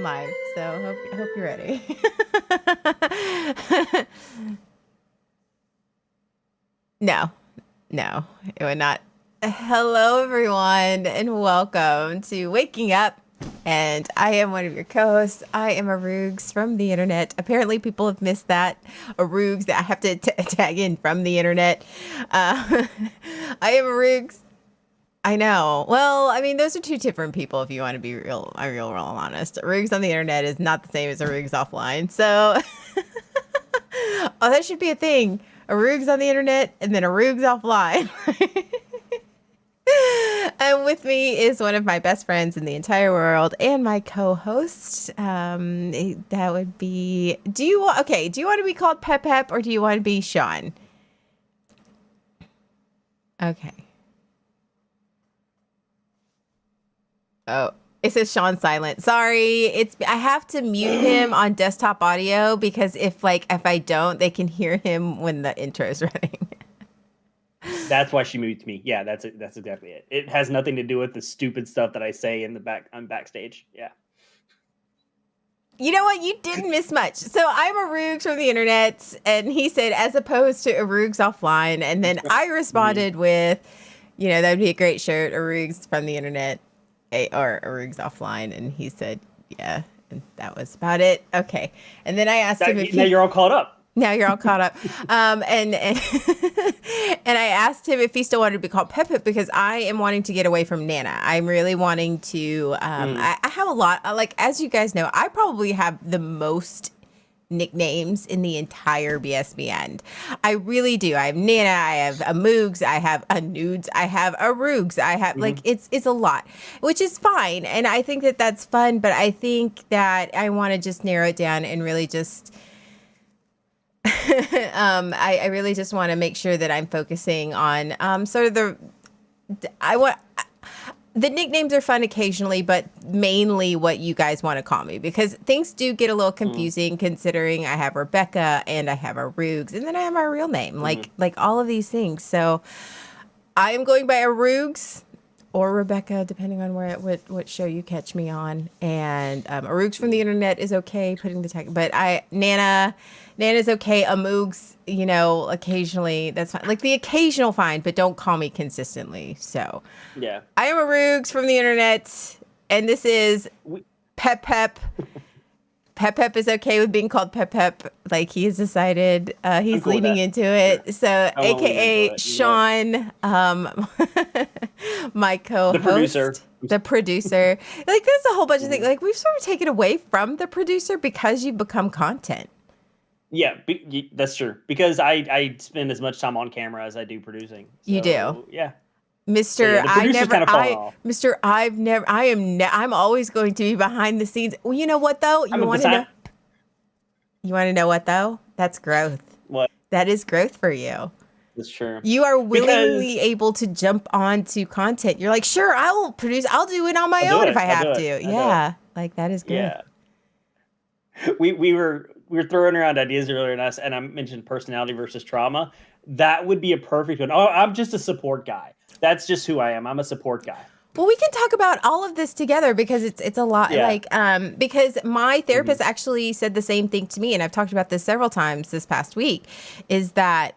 live, so hope you're ready. No, no, it would not. Hello, everyone, and welcome to Waking Up. And I am one of your co-hosts. I am Aroogs from the internet. Apparently, people have missed that. Aroogs that I have to tag in from the internet. I am Aroogs. I know. Well, I mean, those are two different people if you want to be real honest. Aroogs on the internet is not the same as Aroogs offline. So, oh, that should be a thing. Aroogs on the internet and then Aroogs offline. And with me is one of my best friends in the entire world and my co-host. That would be, do you want to be called Pep Pep or do you want to be Sean? Okay. Oh, it says Sean silent. Sorry. I have to mute him on desktop audio because if I don't, they can hear him when the intro is running. That's why she mutes me. Yeah, that's it. That's exactly it. It has nothing to do with the stupid stuff that I say in the back. I'm backstage. Yeah. You know what? You didn't miss much. So I'm Aroogs from the internet, and he said, as opposed to Aroogs offline. And then I responded with, that'd be a great shirt, Aroogs from the internet, or Aroogs offline. And he said, yeah. And that was about it. Okay. And then I asked him if you're all caught up. Now you're all caught up. And I asked him if he still wanted to be called Pep Pep because I am wanting to get away from Nana. I'm really wanting to, I have a lot, as you guys know, I probably have the most nicknames in the entire BSBN. I really do. I have Nana, I have a Moogs, I have a Nudes, I have a Roogs, I have it's a lot, which is fine. And I think that that's fun, but I think that I want to just narrow it down and really just I really just want to make sure that I'm focusing on sort of the nicknames are fun occasionally, but mainly what you guys want to call me because things do get a little confusing considering I have Rebecca and I have Aroogs and then I have my real name, like all of these things. So I am going by Aroogs or Rebecca, depending on what show you catch me on. And Aroogs from the internet is okay, putting the tag, but Nana's okay. Amoogs, occasionally that's fine. Like the occasional fine, but don't call me consistently. So yeah, I am Aroogs from the internet, and this is Pep Pep. Pep Pep is okay with being called Pep Pep. Like he has decided he's cool leaning into it. So AKA Sean, my co-host, the producer. Like there's a whole bunch of things. Like we've sort of taken away from the producer because you've become content. Yeah, that's true. Because I spend as much time on camera as I do producing. So, you do. Yeah. I'm always going to be behind the scenes. Well, you know what though? You want to know what though? That's growth. What? That is growth for you. That's true. You are willingly able to jump onto content. You're like, sure, I'll do it on my own if I have to. Yeah. Like that is good. Yeah. We were throwing around ideas earlier and I mentioned personality versus trauma. That would be a perfect one. Oh, I'm just a support guy. That's just who I am. I'm a support guy. Well, we can talk about all of this together because it's a lot. Yeah. Because my therapist actually said the same thing to me, and I've talked about this several times this past week, is that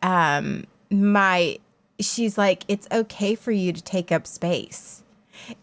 she's like, it's okay for you to take up space.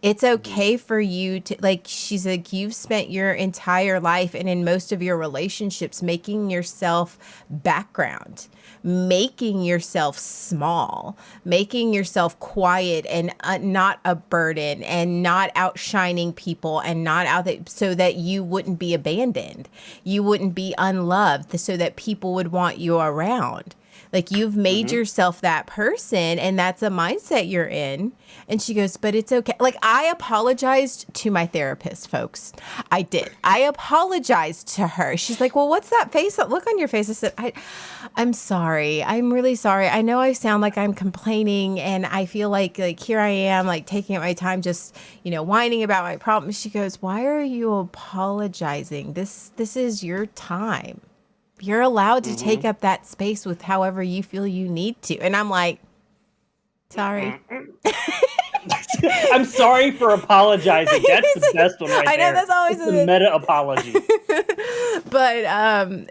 It's okay for you to, she's like, you've spent your entire life and in most of your relationships making yourself background, making yourself small, making yourself quiet and not a burden and not outshining people and not out there so that you wouldn't be abandoned. You wouldn't be unloved so that people would want you around. Like you've made yourself that person and that's a mindset you're in. And she goes, but it's okay. Like I apologized to my therapist, folks. I did. I apologized to her. She's like, well, what's that face? That look on your face. I said, I'm sorry. I'm really sorry. I know I sound like I'm complaining and I feel like here I am, like taking up my time, just, whining about my problems. She goes, why are you apologizing? This is your time. You're allowed to take up that space with however you feel you need to. And I'm like, sorry. I'm sorry for apologizing. That's the best one right I know, there. that's always It's the meta apology. But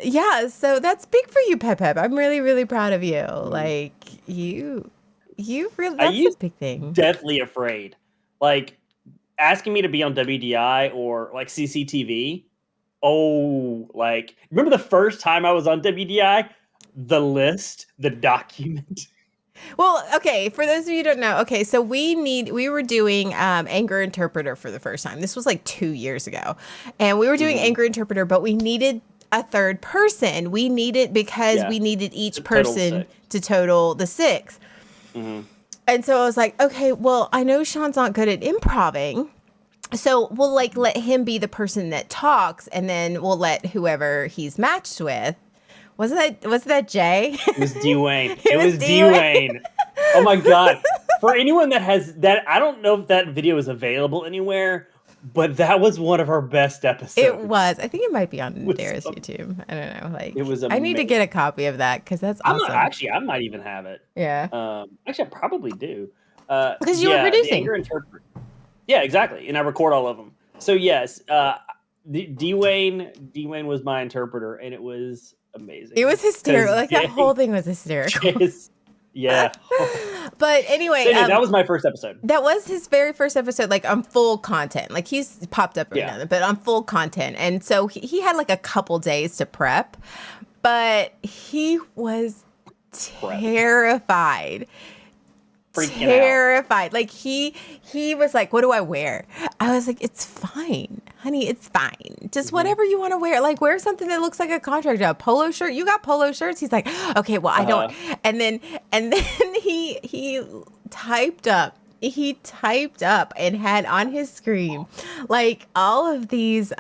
yeah, so that's big for you, Pep Pep. I'm really, really proud of you. Like you really, I that's a used big thing. Deathly Afraid. Like asking me to be on WDI or like CCTV. Oh, like remember the first time I was on WDI? The List, the document. Well, okay, for those of you who don't know, okay, so we were doing Anger Interpreter for the first time. This was like 2 years ago. And we were doing Anger Interpreter, but we needed a third person. We needed because we needed each person to total the 6. And so I was like, okay, well, I know Sean's not good at improving. So we'll like let him be the person that talks, and then we'll let whoever he's matched with. Was that Jay? It was Dwayne. It was Dwayne. Oh my god! For anyone that has that, I don't know if that video is available anywhere, but that was one of our best episodes. It was. I think it might be on Dara's YouTube. I don't know. Like, it was. I need to get a copy of that because that's awesome. I might even have it. Yeah. Actually, I probably do. Because you were producing. Yeah, exactly. And I record all of them. So yes, Dwayne was my interpreter, and it was amazing. It was hysterical. Like that whole thing was hysterical. Yeah. But anyway, so that was my first episode. That was his very first episode, like on full content. Like he's popped up every now and then, but on full content. And so he had like a couple days to prep, but he was terrified. Terrified. Like he was like, what do I wear? I was like, it's fine, honey, it's fine, just whatever you want to wear. Like wear something that looks like a contract job. Polo shirt, you got polo shirts. He's like, okay, well, I don't. And then he typed up and had on his screen like all of these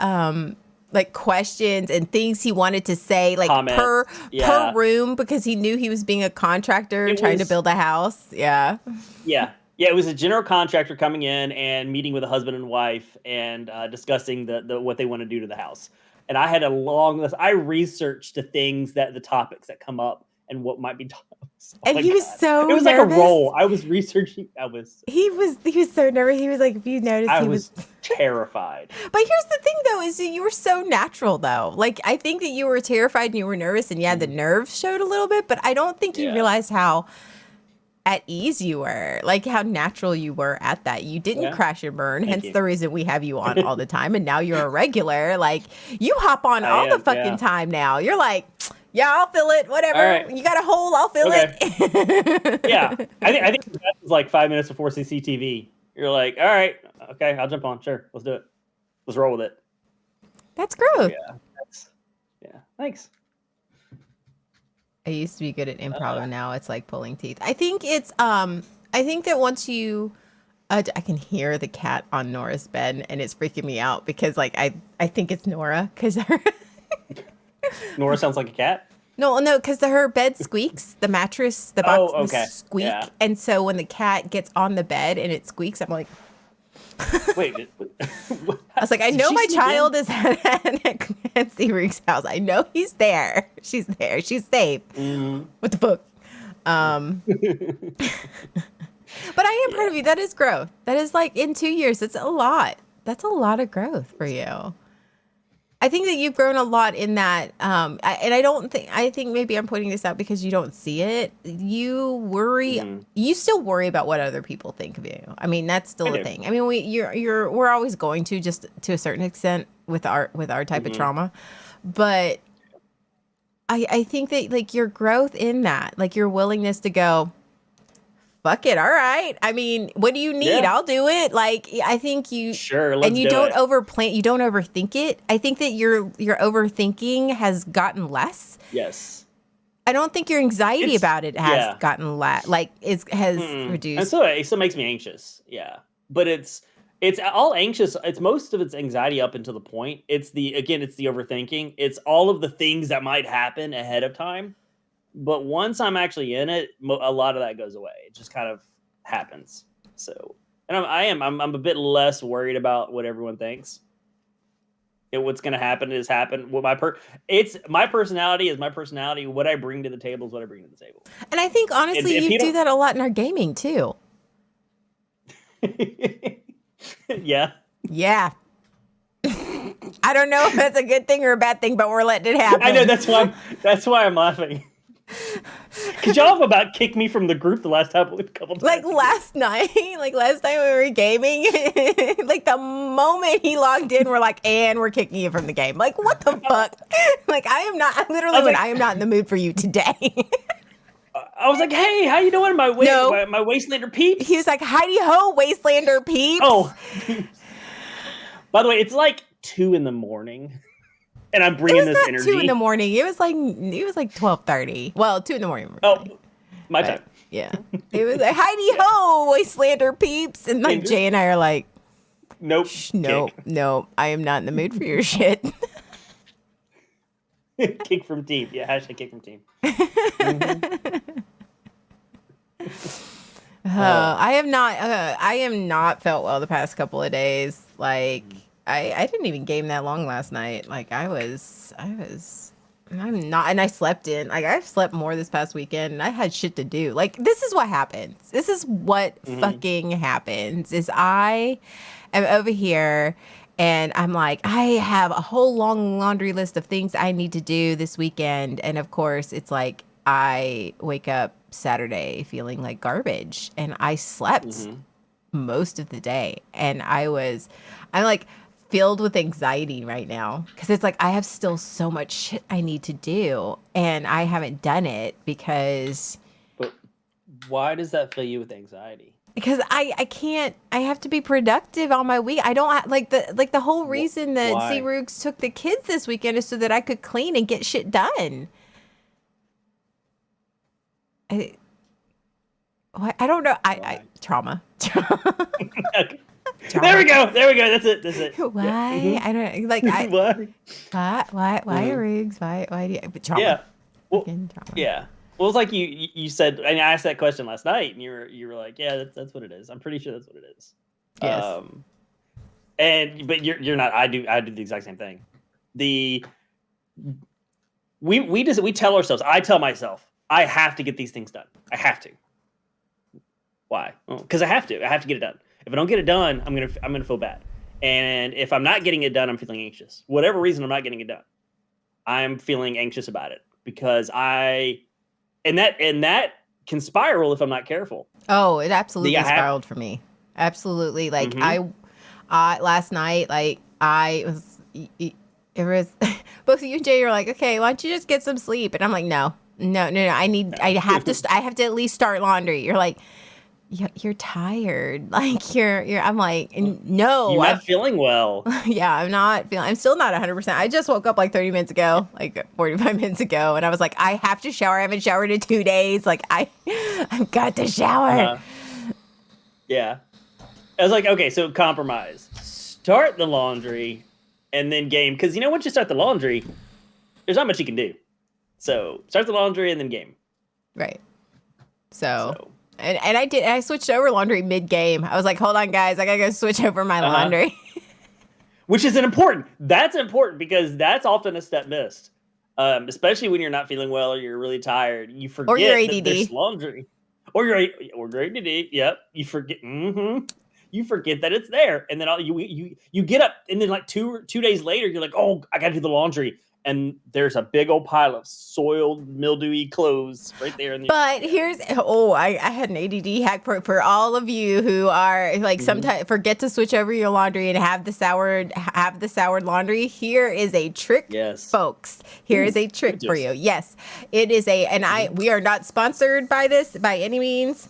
like questions and things he wanted to say, like per room, because he knew he was being a contractor trying to build a house. Yeah. It was a general contractor coming in and meeting with a husband and wife and discussing the what they want to do to the house. And I had a long list. I researched the things the topics that come up and what might be topics. And he was so it was nervous. Like a role. I was researching. He was so nervous. He was like, if you noticed, I was terrified. But here's the thing, though, is that you were so natural, though. Like, I think that you were terrified and you were nervous, and the nerves showed a little bit, but I don't think you realized how at ease you were, like how natural you were at that. You didn't crash and burn, hence the reason we have you on all the time. And now you're a regular. Like, you hop on all the fucking time now. You're like, yeah, I'll fill it. Whatever. Right. You got a hole, I'll fill it. Yeah. I think that was like 5 minutes before CCTV. You're like, all right, okay, I'll jump on. Sure, let's do it. Let's roll with it. That's growth. Yeah. Thanks. I used to be good at improv, and now it's like pulling teeth. I think it's I think that once you I can hear the cat on Nora's bed, and it's freaking me out because like I think it's Nora because Nora sounds like a cat? No, because her bed squeaks. The mattress, the box squeak. Yeah. And so when the cat gets on the bed and it squeaks, I'm like... Wait. I was like, I know my child is at Nancy Reek's house. I know he's there. She's there. She's safe. What the fuck? But I am proud of you. That is growth. That is like in 2 years. It's a lot. That's a lot of growth for you. I think that you've grown a lot in that. I think maybe I'm pointing this out because you don't see it. You worry, you still worry about what other people think of you. I mean, that's still a thing. I mean, we're always going to, just to a certain extent with our type of trauma. But I think that like your growth in that, like your willingness to go, fuck it, all right. I mean, what do you need? I'll do it. Like, I think you and you don't overplan. You don't overthink it. I think that your overthinking has gotten less. Yes. I don't think your anxiety about it has gotten less. Like, has reduced. And so it still makes me anxious. Yeah, but it's all anxious. It's most of its anxiety up until the point. It's the overthinking. It's all of the things that might happen ahead of time. But once I'm actually in it, a lot of that goes away. It just kind of happens. So, and I'm a bit less worried about what everyone thinks. What's going to happen is happen. It's my personality is my personality. What I bring to the table is what I bring to the table. And I think honestly, you do that a lot in our gaming too. Yeah. Yeah. I don't know if that's a good thing or a bad thing, but we're letting it happen. I know that's why I'm laughing. Cause y'all have about kicked me from the group the last couple times. Like last night, like last time we were gaming, like the moment he logged in, we're like, and we're kicking you from the game. Like, what the fuck? Like, I am not I am not in the mood for you today. I was like, hey, how you doing, my Wastelander peeps? He was like, Heidi ho, Wastelander peeps. Oh, by the way, it's like 2 a.m. and I'm bringing this energy. 2 a.m. It was like 12:30. Well, 2 a.m. Oh, my time. Yeah, it was like Heidi ho, Wastelander peeps, and like Jay and I are like, nope, nope, I am not in the mood for your shit. Kick from team, yeah, hashtag kick from team. Mm-hmm. I have not felt well the past couple of days. Like I didn't even game that long last night. Like I'm not, and I slept in. Like I've slept more this past weekend, and I had shit to do. Like this is what happens. This is what fucking happens. Is I am over here, and I'm like, I have a whole long laundry list of things I need to do this weekend, and of course, it's like I wake up Saturday feeling like garbage, and I slept most of the day, and I'm like filled with anxiety right now because it's like I have still so much shit I need to do, and I haven't done it because. But why does that fill you with anxiety? Because I can't. I have to be productive on my week. I don't the whole reason that Why? Rooks took the kids this weekend is so that I could clean and get shit done. I don't know. I trauma. Okay. There we go. That's it. Why? Yeah. I don't like. Why Rooks? Why do you? But trauma. Yeah. Well, Trauma. yeah. Well, it's like you said, and I asked that question last night, and you were like, yeah, that's what it is. I'm pretty sure that's what it is. Yes. But you're not. I do the exact same thing. We tell ourselves. I tell myself I have to get these things done. I have to. Why? Because I have to. I have to get it done. If I don't get it done, I'm gonna feel bad. And if I'm not getting it done, I'm feeling anxious. Whatever reason, I'm not getting it done. I'm feeling anxious about it because and that can spiral if I'm not careful. Oh, it absolutely spiraled for me. Absolutely. Like I last night, like it was both of you and Jay are like, okay, why don't you just get some sleep? And I'm like, no. I have to at least start laundry. You're like, you're tired. Like I'm like, no. You're not feeling well. Yeah, I'm still not 100%. I just woke up like 30 minutes ago, like 45 minutes ago. And I was like, I have to shower. I haven't showered in 2 days. Like I've got to shower. Yeah. I was like, okay, so compromise. Start the laundry and then game. Because once you start the laundry, there's not much you can do. So start the laundry and then game. Right. So. And I switched over laundry mid-game. I was like, hold on, guys. I got to go switch over my laundry. Which is that's important because that's often a step missed. Especially when you're not feeling well or you're really tired. You forget or you're ADD. That there's laundry. Or you're ADD. Yep. You forget. You forget that it's there. And then you get up and then like two days later, you're like, oh, I got to do the laundry. And there's a big old pile of soiled, mildewy clothes right there. But here's, I had an ADD hack for all of you who are like sometimes forget to switch over your laundry and have the soured laundry. Here is a trick, folks. Here is a trick for you. Yes, it is we are not sponsored by this by any means.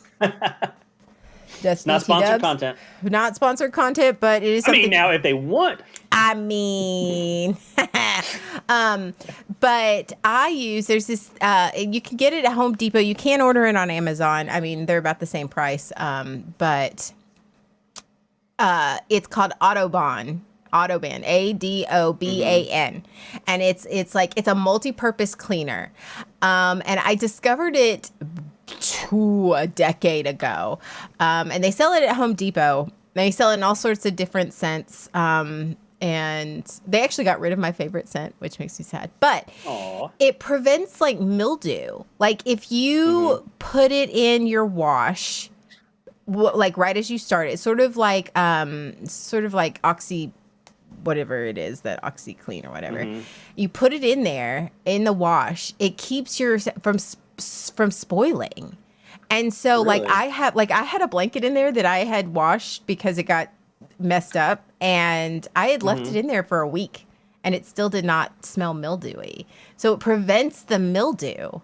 Just not sponsored content. Not sponsored content, but it is something. I mean, now if they want. I mean, but there's this, you can get it at Home Depot. You can order it on Amazon. I mean, they're about the same price. But it's called Autoban, Adoban. And it's like, it's a multi-purpose cleaner. And I discovered it a decade ago. And they sell it at Home Depot. They sell it in all sorts of different scents. And they actually got rid of my favorite scent, which makes me sad. But it prevents like mildew. Like if you put it in your wash like right as you start. It's sort of like Oxy, whatever it is, that OxyClean or whatever. Mm-hmm. You put it in there in the wash. It keeps your from spoiling. And so Really? I had a blanket in there that I had washed because it got messed up, and I had left it in there for a week and it still did not smell mildewy. So it prevents the mildew.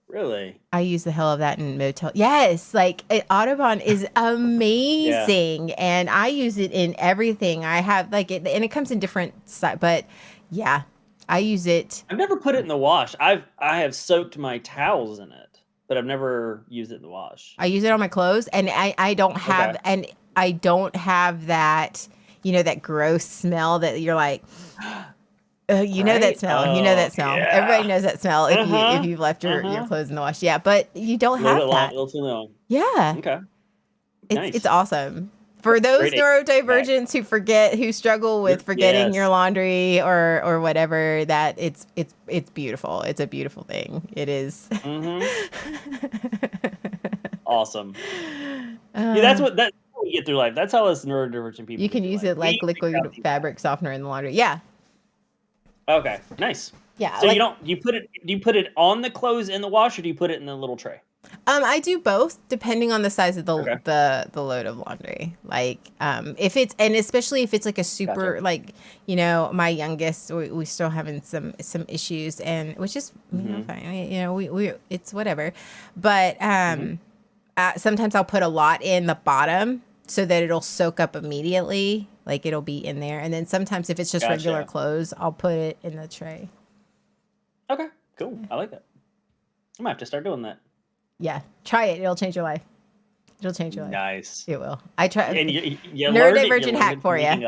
Really? I use the hell of that in motel. Yes, like Audubon is amazing, and I use it in everything. I have like it, and it comes in different but yeah, I use it. I've never put it in the wash. I have soaked my towels in it, but I've never used it in the wash. I use it on my clothes, and I don't have that, that gross smell that you're like, you know that smell. You know that smell. Yeah. Everybody knows that smell if you've left your clothes in the wash. Yeah, but you don't have that. Yeah. Okay. It's awesome. For those neurodivergents who struggle with forgetting your laundry or whatever, that it's beautiful. It's a beautiful thing. It is. Awesome. Yeah, that's what we get through life. That's how us neurodivergent people. You can use it like liquid fabric softener in the laundry. Yeah. Okay. Nice. Yeah. So do you put it on the clothes in the wash, or do you put it in the little tray? I do both depending on the size of the load of laundry. Like, especially if it's like a super, like, my youngest, we still having some issues, and which is fine. We it's whatever. But sometimes I'll put a lot in the bottom so that it'll soak up immediately. Like it'll be in there, and then sometimes if it's just regular clothes, I'll put it in the tray. Okay, cool. I like that. I might have to start doing that. Yeah, try it. It'll change your life. It'll change your life. Nice. It will. I try. And you neurodivergent hack for you. Heck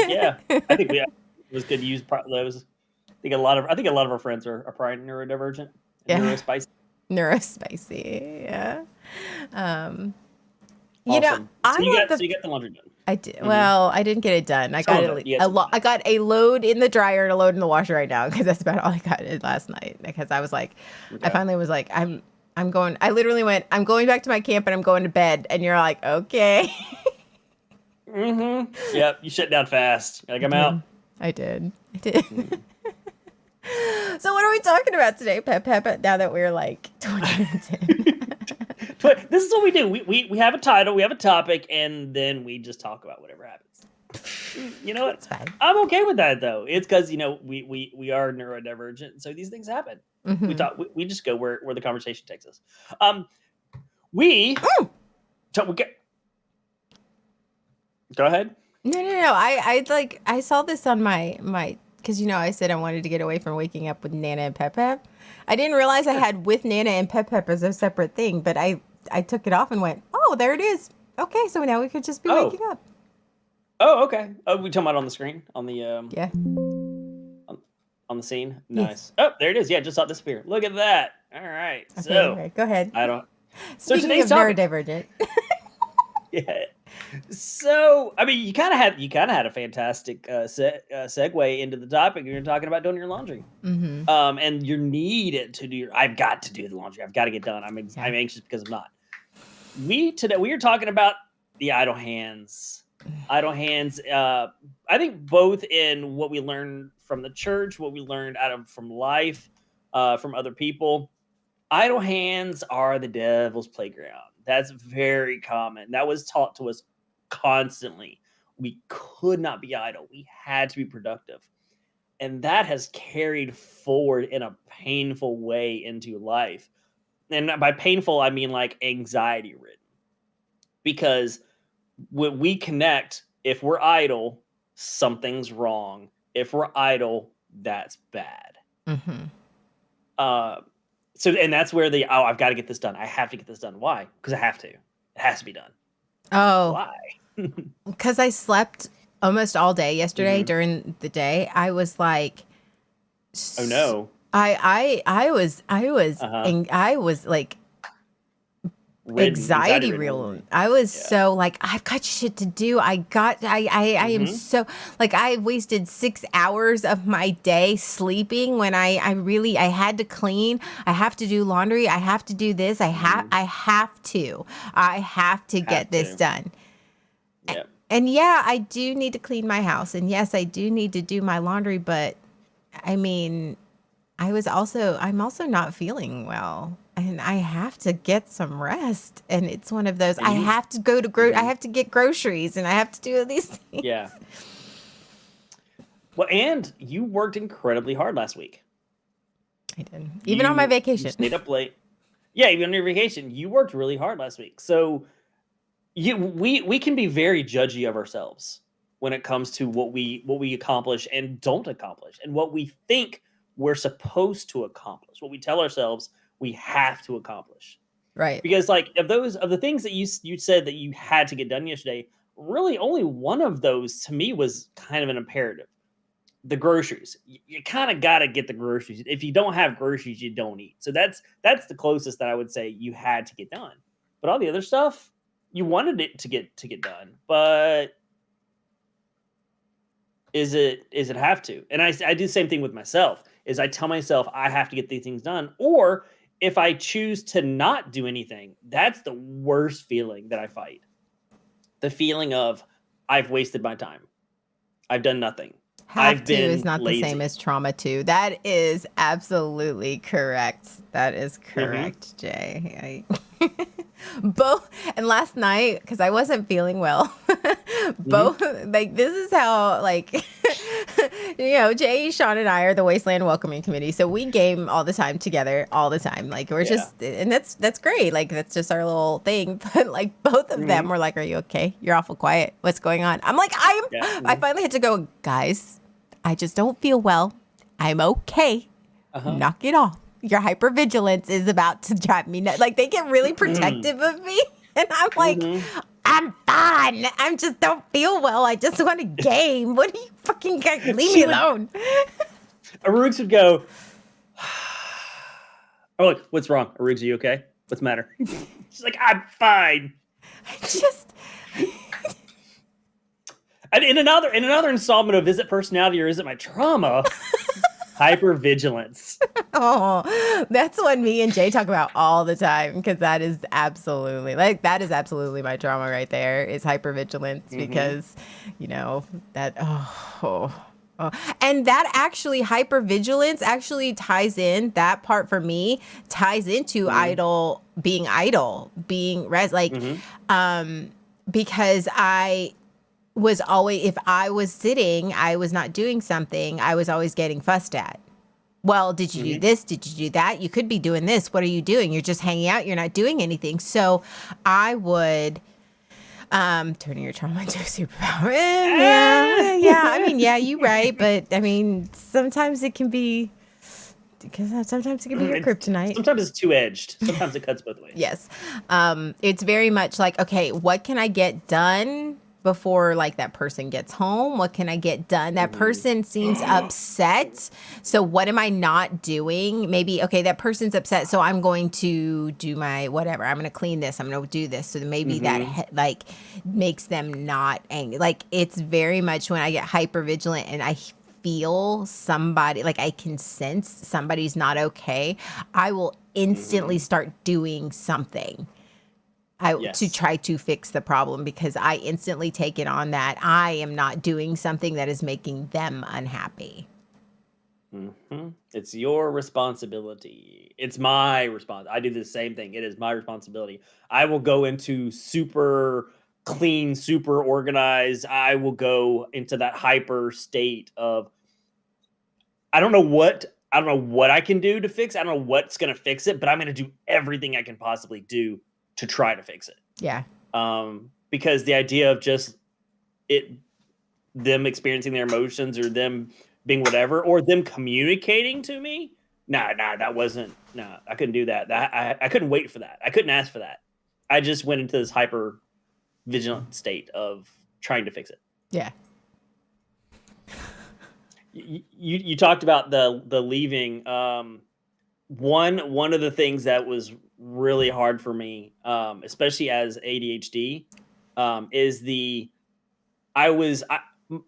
yeah! I think it was good to use those. I think a lot of our friends are probably neurodivergent. Yeah. Neurospicy. Yeah. Awesome. So you got the laundry done. I did. Well, I didn't get it done. I got I got a load in the dryer and a load in the washer right now, because that's about all I got last night. Because I was like, I finally was like, I literally went, I'm going back to my camp and I'm going to bed. And you're like, okay. Yep. You shut down fast. Like, I'm out. I did. So what are we talking about today, Pep? Now that we're like 20 minutes in. This is what we do. We have a title, we have a topic, and then we just talk about whatever happens. You know what? It's fine. I'm okay with that, though. It's because we are neurodivergent, so these things happen. We just go where the conversation takes us. Go ahead. No. I saw this on my because I said I wanted to get away from waking up with Nana and Pep. I didn't realize I had with Nana and Pep as a separate thing, but I took it off and went, oh, there it is. Okay, so now we could just be waking up. Oh, okay. Oh, we talking about on the screen on the yeah. On the scene. Nice. Yes. Oh, there it is. Yeah, just saw it disappear. Look at that. All right. Okay, so go ahead. Speaking of neurodivergent. Yeah. So, I mean, you kind of had a fantastic segue into the topic. You're talking about doing your laundry, and you need to do I've got to do the laundry. I've got to get done. I'm anxious because I'm not. We are talking about the idle hands. Idle hands. I think both in what we learned from the church, what we learned from life, from other people. Idle hands are the devil's playground. That's very common. That was taught to us constantly. We could not be idle. We had to be productive. And that has carried forward in a painful way into life. And by painful, I mean like anxiety ridden. Because when we connect, if we're idle, something's wrong. If we're idle, that's bad. So, and that's where I've got to get this done. I have to get this done. Why? Because I have to. It has to be done. Oh. Why? Because I slept almost all day yesterday during the day. I was like, oh no. I was like Anxiety ridden real. woman. I was Yeah. so like, I've got shit to do. I am Mm-hmm. so like, I wasted 6 hours of my day sleeping when I had to clean. I have to do laundry. I have to do this. Mm-hmm. I have to Have get this to. done. Yeah. And yeah, I do need to clean my house. And yes, I do need to do my laundry, but I mean, I'm also not feeling well. And I have to get some rest. And it's one of those, And I you. have to I Mm-hmm. have to get groceries and I have to do these things. Yeah. Well, and you worked incredibly hard last week. I did. Even on my You vacation. stayed up late. Yeah, even on your vacation, you worked really hard last week. So we can be very judgy of ourselves when it comes to what we accomplish and don't accomplish, and what we think we're supposed to accomplish, what we tell ourselves we have to accomplish. Right. Because like of the things that you said that you had to get done yesterday, really only one of those to me was kind of an imperative. The groceries. You kind of got to get the groceries. If you don't have groceries, you don't eat. So that's the closest that I would say you had to get done. But all the other stuff, you wanted it to get done. But is it have to? And I do the same thing with myself. Is I tell myself I have to get these things done, or if I choose to not do anything, that's the worst feeling that I fight. The feeling of I've wasted my time. I've done nothing. Have I've to is been not the same lazy. as trauma to. That is absolutely correct. That is Mhm. correct, Jay. Both, and last night, because I wasn't feeling well, Mhm. both, like, this is how, like, Jay, Sean, and I are the Wasteland Welcoming Committee. So we game all the time together, all the time. Like, we're Yeah. just, and that's great. Like, that's just our little thing. But, like, both of them Mhm. were like, "Are you okay? You're awful quiet. What's going on?" I'm like, Yeah. I Mhm. finally had to go, "Guys, I just don't feel well. I'm okay. Uh-huh. Knock it off. Your hypervigilance is about to drive me nuts." Like, they get really Mhm. protective of me. And I'm like, Mhm. "I'm fine. I'm just don't feel well. I just want a game. What do you fucking guys leave me She would alone?" Arooks would go, oh, look, what's wrong? Arooks, are you okay? What's the matter? She's like, I'm fine. I just And in another installment of Is It Personality or Is It My Trauma? Hypervigilance. Oh, that's what me and Jay talk about all the time, because that is absolutely my trauma right there, is hypervigilance. Mhm. Because that and that actually, hypervigilance actually ties in, that part for me ties into Mhm. being res like, Mhm. because I was always, if I was sitting, I was not doing something, I was always getting fussed at. "Well, did you do Mhm. this? Did you do that? You could be doing this. What are you doing? You're just hanging out. You're not doing anything." So I would, turning your trauma into a superpower. Ah! Yeah. I mean, yeah, you're right. But I mean, sometimes it can be, because sometimes it can be your It's kryptonite. sometimes it's two-edged. Sometimes it cuts both ways. Yes. It's very much like, okay, what can I get done before, like, that person gets home? What can I get done? That Mhm. person seems upset. So what am I not doing? Maybe, okay, that person's upset. So I'm going to do my whatever. I'm going to clean this. I'm going to do this. So maybe that Mhm. like makes them not angry. Like, it's very much when I get hyper vigilant and I feel somebody, like, I can sense somebody's not okay, I will instantly Mhm. start doing something to Yes. try to fix the problem, because I instantly take it on that I am not doing something that is making them unhappy. It's your responsibility. It's my response. I do the same thing. It is my responsibility. I will go into super clean, super organized. I will go into that hyper state of I don't know what I can do to fix. I don't know what's going to fix it, but I'm going to do everything I can possibly do to try to fix it. Yeah. Because the idea of just it them experiencing their emotions or them being whatever or them communicating to me. Nah, that wasn't. Nah, I couldn't do that. I couldn't wait for that. I couldn't ask for that. I just went into this hyper vigilant state of trying to fix it. Yeah. You talked about the leaving. one of the things that was really hard for me, especially as ADHD, is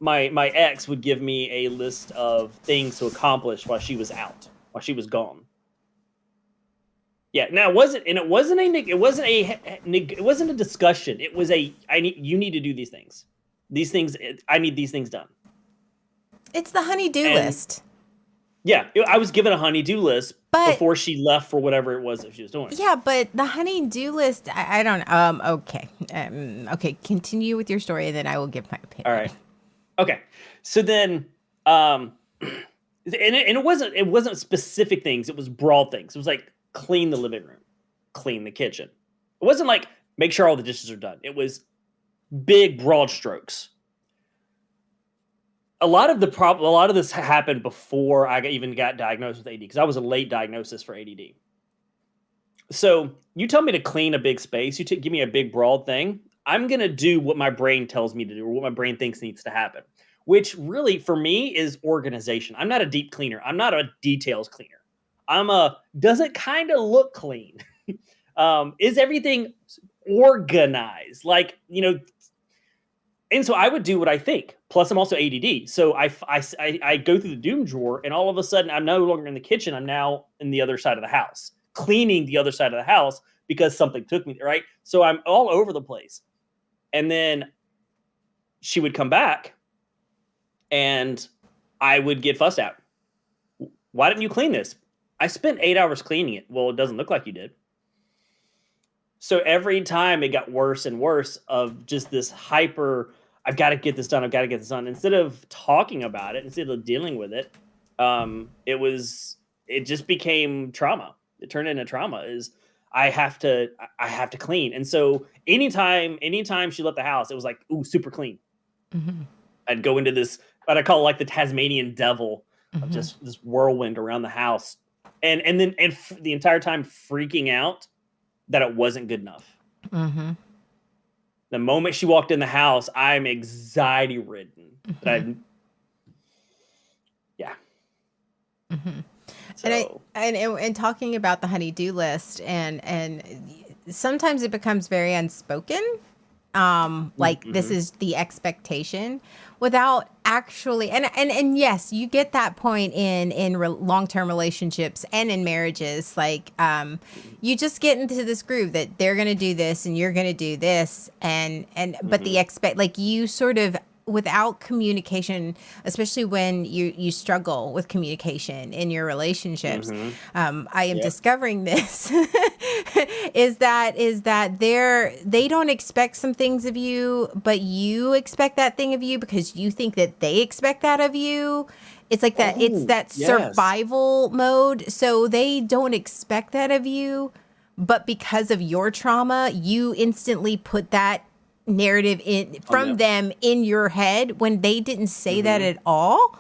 my ex would give me a list of things to accomplish while she was out, while she was gone. Yeah, now it wasn't a discussion. It was you need to do these things. I need these things done. It's the honey-do And list. yeah, I was given a honey-do list But before she left for whatever it was that she was doing. yeah, but the honey-do list, I don't okay. Okay, continue with your story and then I will give my opinion. All right. Okay. So then and it wasn't specific things, it was broad things. It was like clean the living room, clean the kitchen. It wasn't like make sure all the dishes are done. It was big broad strokes. A lot of this happened before I even got diagnosed with AD, because I was a late diagnosis for ADD. So you tell me to clean a big space, give me a big broad thing, I'm gonna do what my brain tells me to do, or what my brain thinks needs to happen, which really for me is organization. I'm not a deep cleaner. I'm not a details cleaner. Does it kind of look clean? Is everything organized? Like, and so I would do what I think. Plus, I'm also ADD. So I go through the doom drawer, and all of a sudden, I'm no longer in the kitchen. I'm now in the other side of the house, cleaning the other side of the house because something took me there, right? So I'm all over the place. And then she would come back, and I would get fussed out. Why didn't you clean this? I spent 8 hours cleaning it. Well, it doesn't look like you did. So every time it got worse and worse of just this hyper, I've got to get this done. I've got to get this done. Instead of talking about it, instead of dealing with it, it just became trauma. It turned into trauma. I have to clean. And so anytime she left the house, it was like, ooh, super clean. Mm-hmm. I'd go into this, what I call like the Tasmanian devil of just this whirlwind around the house. And the entire time freaking out that it wasn't good enough. Mm-hmm. The moment she walked in the house, I'm anxiety ridden. Mm-hmm. Yeah. Mm-hmm. So. And talking about the honey-do list, and sometimes it becomes very unspoken. Like this is the expectation without actually, and yes, you get that point in long-term relationships and in marriages. Like, you just get into this groove that they're going to do this and you're going to do this. But like you sort of, without communication, especially when you struggle with communication in your relationships, I am discovering this is that they don't expect some things of you, but you expect that thing of you because you think that they expect that of you. It's like that. It's that survival mode. So they don't expect that of you, but because of your trauma, you instantly put that narrative from them in your head when they didn't say that at all.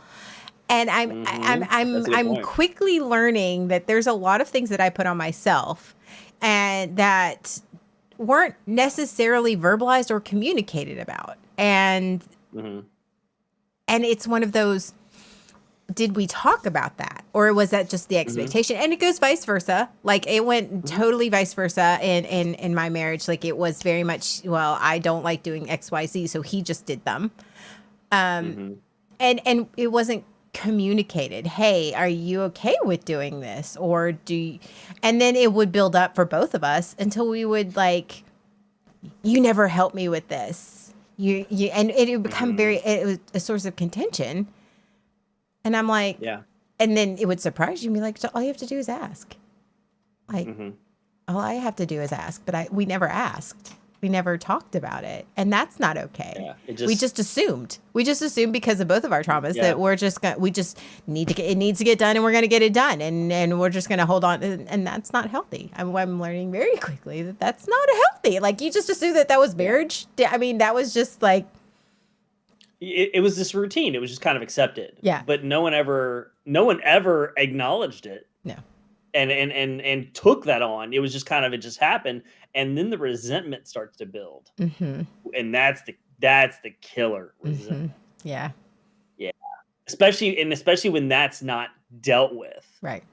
And I'm quickly learning that there's a lot of things that I put on myself and that weren't necessarily verbalized or communicated about. And it's one of those, did we talk about that? Or was that just the expectation? And it goes vice versa. Like it went totally vice versa in my marriage. Like it was very much, well, I don't like doing X, Y, Z. So he just did them. And it wasn't communicated. Hey, are you okay with doing this? Or and then it would build up for both of us until we would like, you never helped me with this. And it would become it was a source of contention. And I'm like, and then it would surprise you and be like, so all you have to do is ask. Like, all I have to do is ask, but we never asked. We never talked about it. And that's not okay. Yeah, we just assumed. We just assumed because of both of our traumas that we just need to it needs to get done and we're going to get it done. And we're just going to hold on. And that's not healthy. I'm learning very quickly that that's not healthy. Like you just assume that was marriage. I mean, that was just like, it was this routine. It was just kind of accepted. Yeah. But no one ever acknowledged it. No. And took that on. It was just kind of, it just happened. And then the resentment starts to build. And that's the killer resentment. Yeah. Yeah. Especially when that's not dealt with. Right.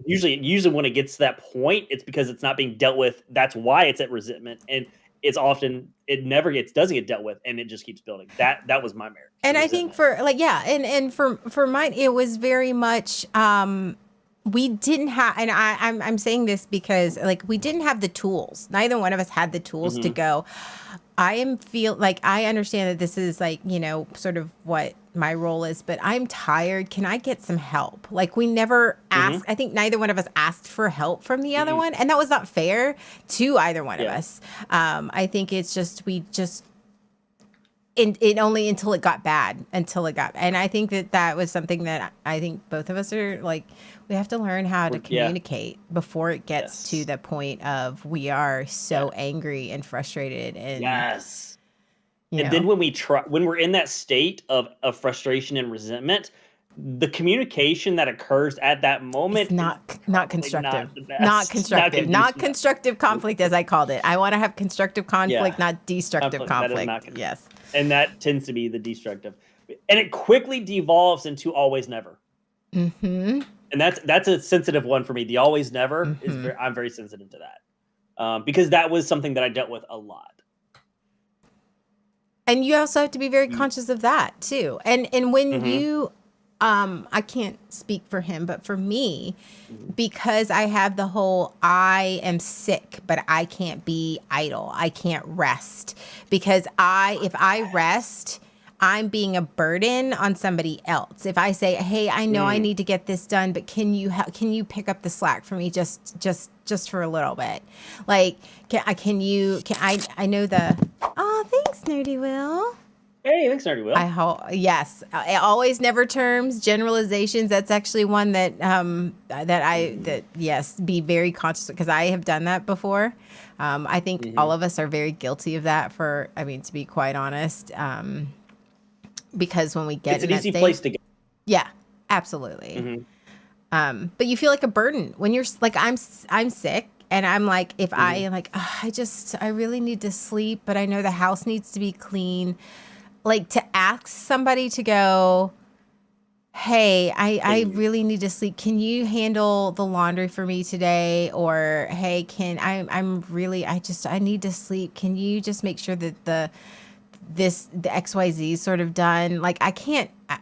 Usually when it gets to that point, it's because it's not being dealt with. That's why it's at resentment, and it's often it never doesn't get dealt with, and it just keeps building. That was my marriage. And I think for like, yeah, and for mine, it was very much we didn't have, and I'm saying this because like we didn't have the tools. Neither one of us had the tools to go. I understand that this is like, sort of what my role is, but I'm tired. Can I get some help? Like we never asked. I think neither one of us asked for help from the other one. And that was not fair to either one of us. I think it's just, it only until it got bad, and I think that was something that I think both of us are like, we have to learn how to communicate before it gets to the point of we are so angry and frustrated. And and then when we're in that state of frustration and resentment, the communication that occurs at that moment is not constructive. Not constructive conflict, as I called it. I want to have constructive conflict, not destructive conflict. Yes. And that tends to be the destructive. And it quickly devolves into always never. And that's a sensitive one for me. The always never is I'm very sensitive to that. Because that was something that I dealt with a lot. And you also have to be very conscious of that too. And when you I can't speak for him, but for me, because I have the whole I am sick, but I can't be idle. I can't rest because if I rest, I'm being a burden on somebody else. If I say, "Hey, I know I need to get this done, but can you pick up the slack for me just for a little bit?" Like, I know thanks, Nerdy Will. Hey, thanks, Nerdy Will. Yes. Always never terms, generalizations. That's actually one that be very conscious, because I have done that before. I think all of us are very guilty of that to be quite honest. Because when we get it's an easy place to get. Yeah, absolutely. But you feel like a burden when you're like, I'm sick. And I'm like, if I am like, I really need to sleep, but I know the house needs to be clean. Like to ask somebody to go, hey, I really need to sleep. Can you handle the laundry for me today? Or, hey, I need to sleep. Can you just make sure that the XYZ is sort of done? Like I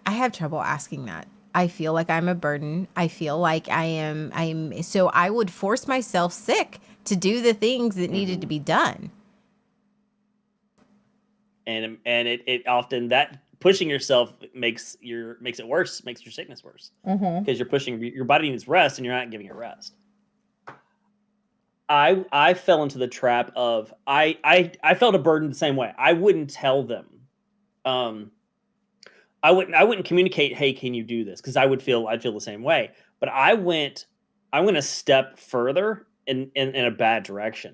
have trouble asking that. I feel like I'm a burden. I feel like so I would force myself sick to do the things that needed to be done. And it often, that pushing yourself makes it worse, makes your sickness worse. Because you're pushing, your body needs rest and you're not giving it rest. I fell into the trap of, I felt a burden the same way. I wouldn't tell them. I wouldn't communicate, hey, can you do this? Because I'd feel the same way. But I went a step further in a bad direction.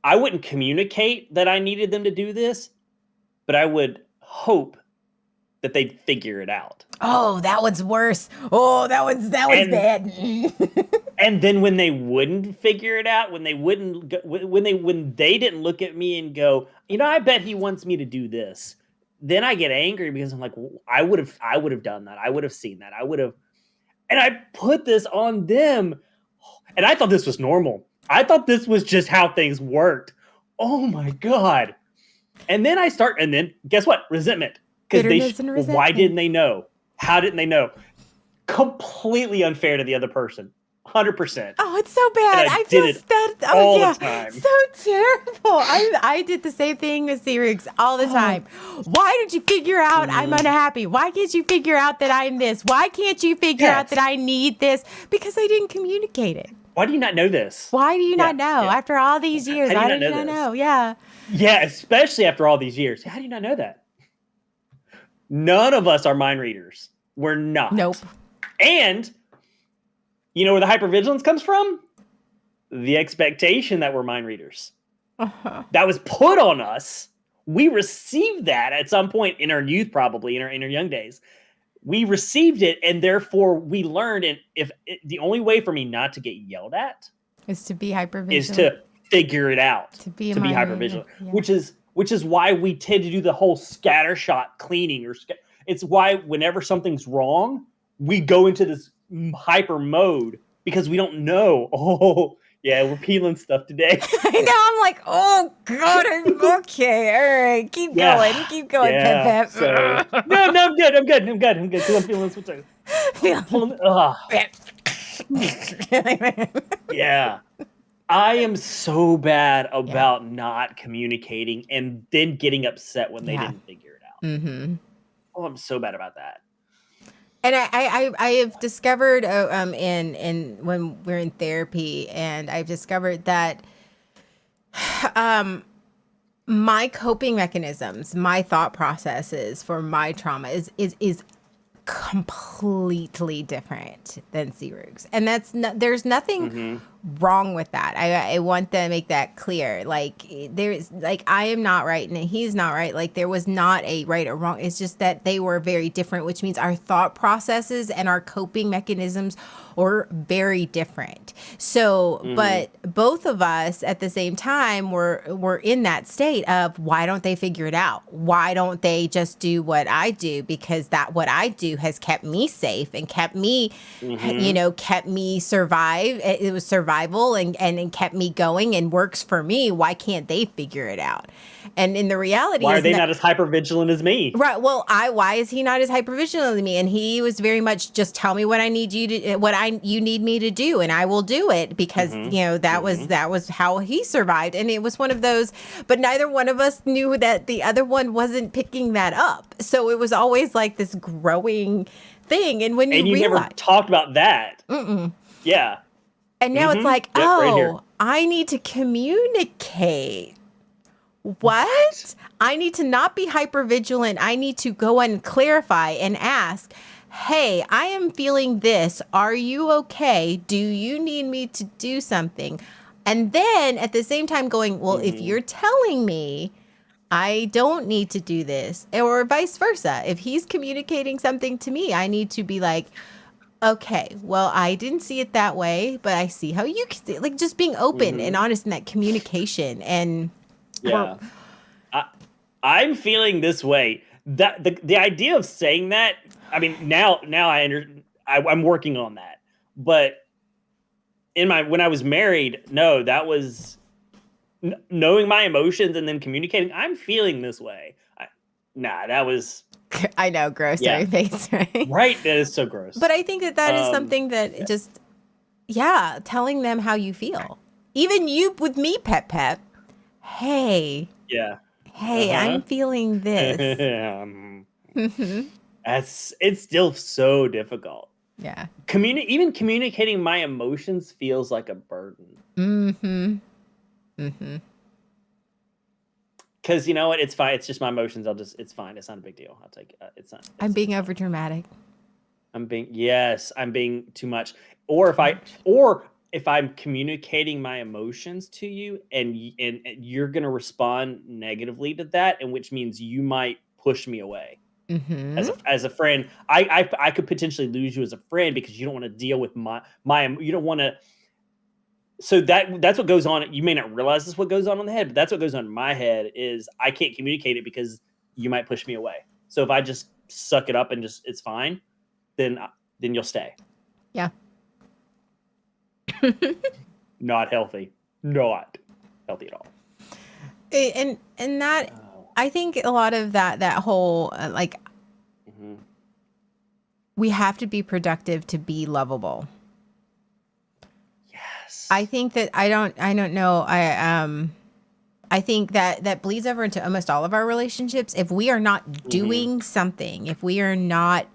I wouldn't communicate that I needed them to do this, but I would hope that they'd figure it out. Oh, that one's worse. Oh, that one's bad. And then when they wouldn't figure it out, when they didn't look at me and go, I bet he wants me to do this. Then I get angry because I'm like, well, I would have done that. I would have seen that. And I put this on them. And I thought this was normal. I thought this was just how things worked. Oh my God. And then guess what? Resentment. Because why didn't they know? How didn't they know? Completely unfair to the other person. 100%. Oh, it's so bad. I feel that all the time. So terrible. I did the same thing with C-Rigs all the time. Why did you figure out I'm unhappy? Why can't you figure out that I'm this? Why can't you figure out that I need this? Because I didn't communicate it. Why do you not know this? Why do you not know? After all these years, how do you not know? Yeah. Yeah, especially after all these years. How do you not know that? None of us are mind readers. We're not. Nope. And you know where the hypervigilance comes from? The expectation that we're mind readers. That was put on us. We received that at some point in our youth, probably in our young days. We received it, and therefore we learned. And the only way for me not to get yelled at is to be hypervigilant. Is to figure it out. To be hypervigilant, which is why we tend to do the whole scattershot cleaning. It's why whenever something's wrong, we go into this hyper mode because we don't know. Oh, yeah, we're peeling stuff today. I know. I'm like, oh God, I'm okay. All right, keep going, Pep Yeah. Pep. So no, I'm good. Because I'm feeling this one too. Yeah. I am so bad about not communicating and then getting upset when they didn't figure it out. Mm-hmm. Oh, I'm so bad about that. And I have discovered in when we're in therapy, and I've discovered that my coping mechanisms, my thought processes for my trauma is completely different than Sirug's. And there's nothing wrong with that. I want to make that clear. Like there's like, I am not right and he's not right. Like there was not a right or wrong. It's just that they were very different, which means our thought processes and our coping mechanisms were very different. So, but both of us at the same time were in that state of, why don't they figure it out? Why don't they just do what I do? Because that what I do has kept me safe and kept me, kept me survive. It was survival and kept me going and works for me. Why can't they figure it out? And in the reality, why are they not as hypervigilant as me? Right. Well, why is he not as hypervigilant as me? And he was very much just tell me what I need you to, you need me to do, and I will do it because that was how he survived. And it was one of those, but neither one of us knew that the other one wasn't picking that up. So it was always like this growing thing. And when you never talked about that, yeah. And now it's like, right, I need to communicate. What? I need to not be hypervigilant. I need to go and clarify and ask, hey, I am feeling this. Are you okay? Do you need me to do something? And then at the same time going, well, if you're telling me I don't need to do this, or vice versa, if he's communicating something to me, I need to be like, okay, well, I didn't see it that way, but I see how you can see it. Like just being open and honest in that communication. And I'm feeling this way. That the idea of saying that, I mean, now I'm working on that. But when I was married, no, that was knowing my emotions and then communicating. I'm feeling this way. That was. I know, gross on your face, right? Right, that is so gross. But I think that is something that just, telling them how you feel. Even you with me, Pep Pep. Hey. Yeah. Hey, I'm feeling this. It's still so difficult. Yeah. Even communicating my emotions feels like a burden. Because you know what? It's fine. It's just my emotions. It's fine. It's not a big deal. I'll take it. It's not. I'm being over dramatic. I'm being too much. Or if I'm communicating my emotions to you and you're going to respond negatively to that, and which means you might push me away as a friend. I could potentially lose you as a friend because you don't want to deal with my you don't want to. So that's what goes on. You may not realize this what goes on in the head, but that's what goes on in my head is I can't communicate it because you might push me away. So if I just suck it up and just it's fine, then you'll stay. Yeah. Not healthy. Not healthy at all. And that I think a lot of that whole we have to be productive to be lovable. I think that I don't know. I think that bleeds over into almost all of our relationships. If we are not doing something, if we are not,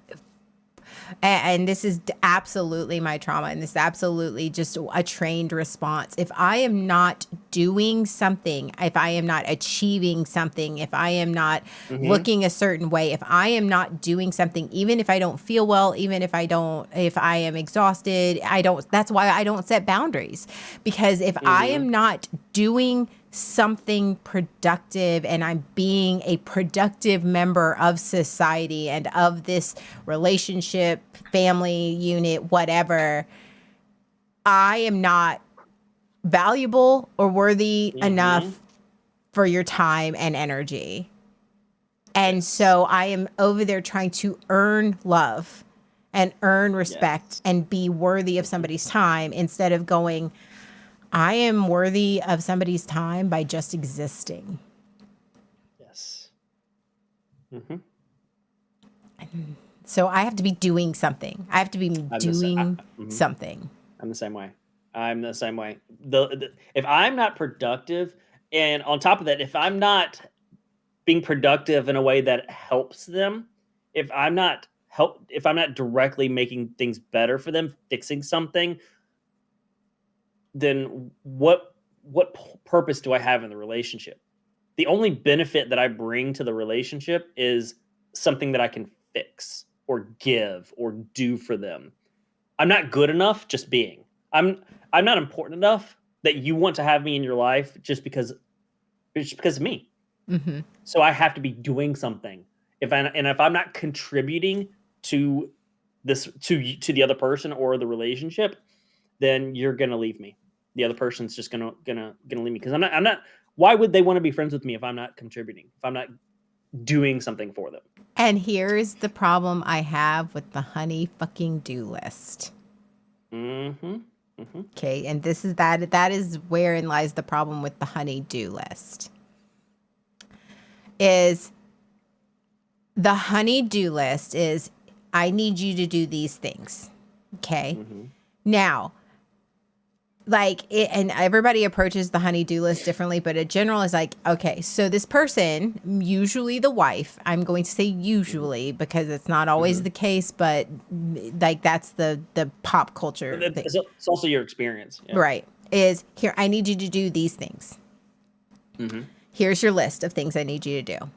and this is absolutely my trauma, and this is absolutely just a trained response. If I am not doing something, if I am not achieving something, if I am not looking a certain way, if I am not doing something, even if I don't feel well, even if I am exhausted, that's why I don't set boundaries. Because if I am not doing something productive and I'm being a productive member of society and of this relationship, family unit, whatever, I am not valuable or worthy enough for your time and energy. And so I am over there trying to earn love and earn Yes. respect and be worthy of somebody's time instead of going, I am worthy of somebody's time by just existing. Yes. Mm-hmm. So I have to be doing something. I have to be doing Mhm. something. I'm the same way. I'm the same way. If I'm not productive, and on top of that, if I'm not being productive in a way that helps them, if I'm not directly making things better for them, fixing something, then what purpose do I have in the relationship? The only benefit that I bring to the relationship is something that I can fix or give or do for them. I'm not good enough just being. I'm not important enough that you want to have me in your life just because of me. Mm-hmm. So I have to be doing something. If I'm not contributing to to the other person or the relationship, then you're gonna leave me. The other person's just gonna leave me because I'm not. Why would they want to be friends with me if I'm not contributing? If I'm not doing something for them? And here's the problem I have with the honey fucking do list. Mm-hmm. Mm-hmm. Okay, and that is wherein lies the problem with the honey do list. Is the honey do list is I need you to do these things. Okay. Mm-hmm. Now, and everybody approaches the honey-do list differently, but a general is like, okay, so this person, usually the wife, I'm going to say usually because it's not always Mm-hmm. the case, but like that's the pop culture thing. It's also your experience, yeah. Right? Is here, I need you to do these things. Mm-hmm. Here's your list of things I need you to do,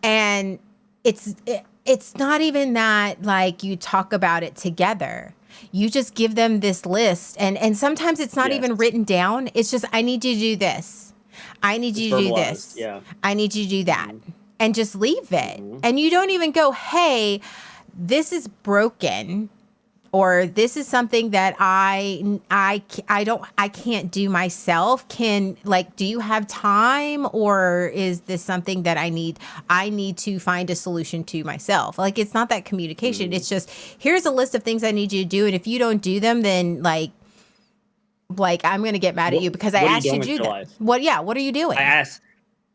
and it's not even that like you talk about it together. You just give them this list, and sometimes it's not even Yes. written down. It's just, I need you to do this. I need you to do verbalized, this. yeah. I need you to do that. And just leave it. Mhm. And you don't even go, hey, this is broken, or this is something that I can't do myself. Do you have time, or is this something that I need to find a solution to myself? Like, it's not that communication. It's just, here's a list of things I need you to do, and if you don't do them, then like I'm going to get mad at you because I what are you asked you doing to with do your that. life? What are you doing? I asked,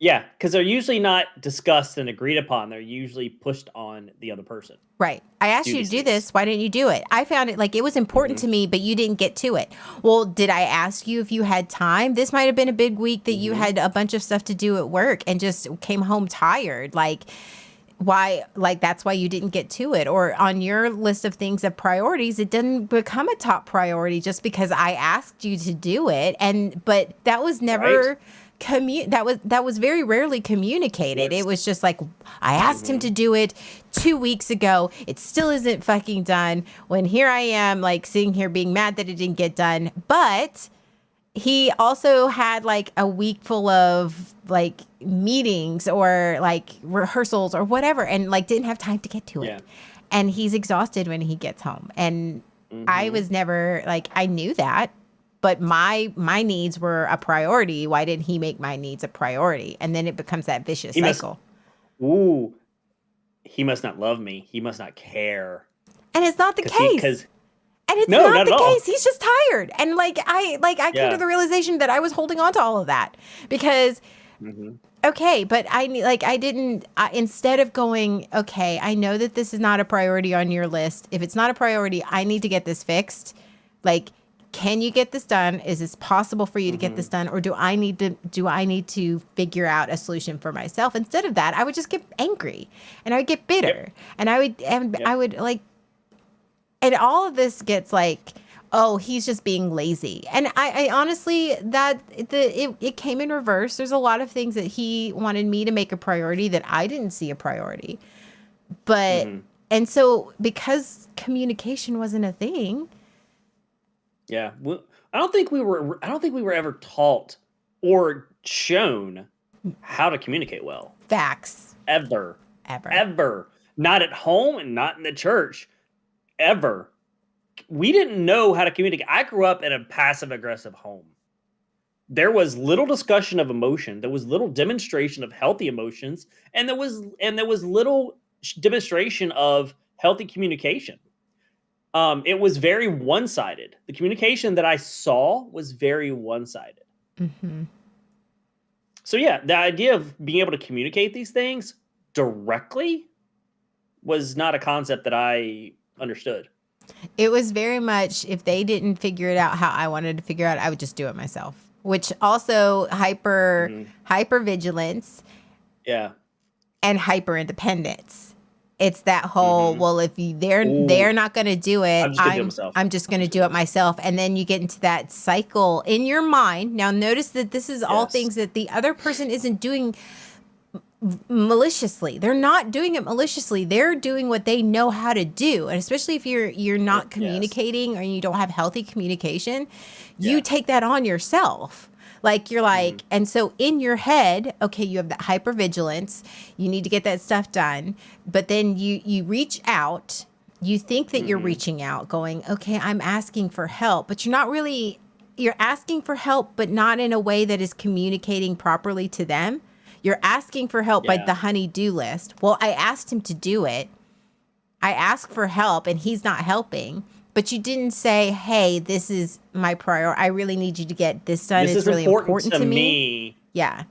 yeah, because they're usually not discussed and agreed upon. They're usually pushed on the other person. Right. I asked Do you to these do things. this. Why didn't you do it? I found it like it was important to me, but you didn't get to it. Well, did I ask you if you had time? This might have been a big week that you had a bunch of stuff to do at work and just came home tired. Like, why? Like, that's why you didn't get to it. Or on your list of things of priorities, it didn't become a top priority just because I asked you to do it. But that was never that was very rarely communicated. Yes. It was just like, I asked him to do it 2 weeks ago. It still isn't fucking done. When here I am, like, sitting here being mad that it didn't get done. But he also had like a week full of like meetings or like rehearsals or whatever, and like didn't have time to get to it. Yeah. And he's exhausted when he gets home. And I was never like, I knew that, but my needs were a priority. Why didn't he make my needs a priority? And then it becomes that vicious cycle. He must not love me. He must not care. And it's not the case. And it's No, not not the at all. case. He's just tired. And I came to the realization that I was holding on to all of that because, okay, but instead of going, okay, I know that this is not a priority on your list. If it's not a priority, I need to get this fixed. Like, can you get this done? Is this possible for you to get this done? Or do I need to figure out a solution for myself? Instead of that, I would just get angry and I would get bitter and I would like, and all of this gets like, oh, he's just being lazy. And I honestly, it came in reverse. There's a lot of things that he wanted me to make a priority that I didn't see a priority. But, and so because communication wasn't a thing. Yeah. Well, I don't think we were ever taught or shown how to communicate well. Facts. Ever. Not at home and not in the church. Ever. We didn't know how to communicate. I grew up in a passive aggressive home. There was little discussion of emotion. There was little demonstration of healthy emotions, and there was little demonstration of healthy communication. It was very one-sided. The communication that I saw was very one-sided. Hmm. So yeah, the idea of being able to communicate these things directly was not a concept that I understood. It was very much, if they didn't figure it out how I wanted to figure out, I would just do it myself. Which also Mhm. hyper vigilance Yeah. and hyper independence. It's that whole, Mhm. well, if they're Ooh, not going to do it, I'm just gonna do it myself. I'm just I'm going to just do gonna it do it myself. myself. And then you get into that cycle in your mind. Now notice that this is all Yes. things that the other person isn't doing maliciously. They're not doing it maliciously. They're doing what they know how to do. And especially if you're not Yes. communicating or you don't have healthy communication, you Yeah. take that on yourself. Like you're Mhm. like, and so in your head, okay, you have that hypervigilance. You need to get that stuff done. But then you reach out. You think that you're Mhm. reaching out, going, okay, I'm asking for help, but you're not really, you're asking for help, but not in a way that is communicating properly to them. You're asking for help by Yeah. the honey-do list. Well, I asked him to do it. I asked for help and he's not helping. But you didn't say, hey, this is my priority. I really need you to get this done. This It's is really important important to to me. me. Yeah.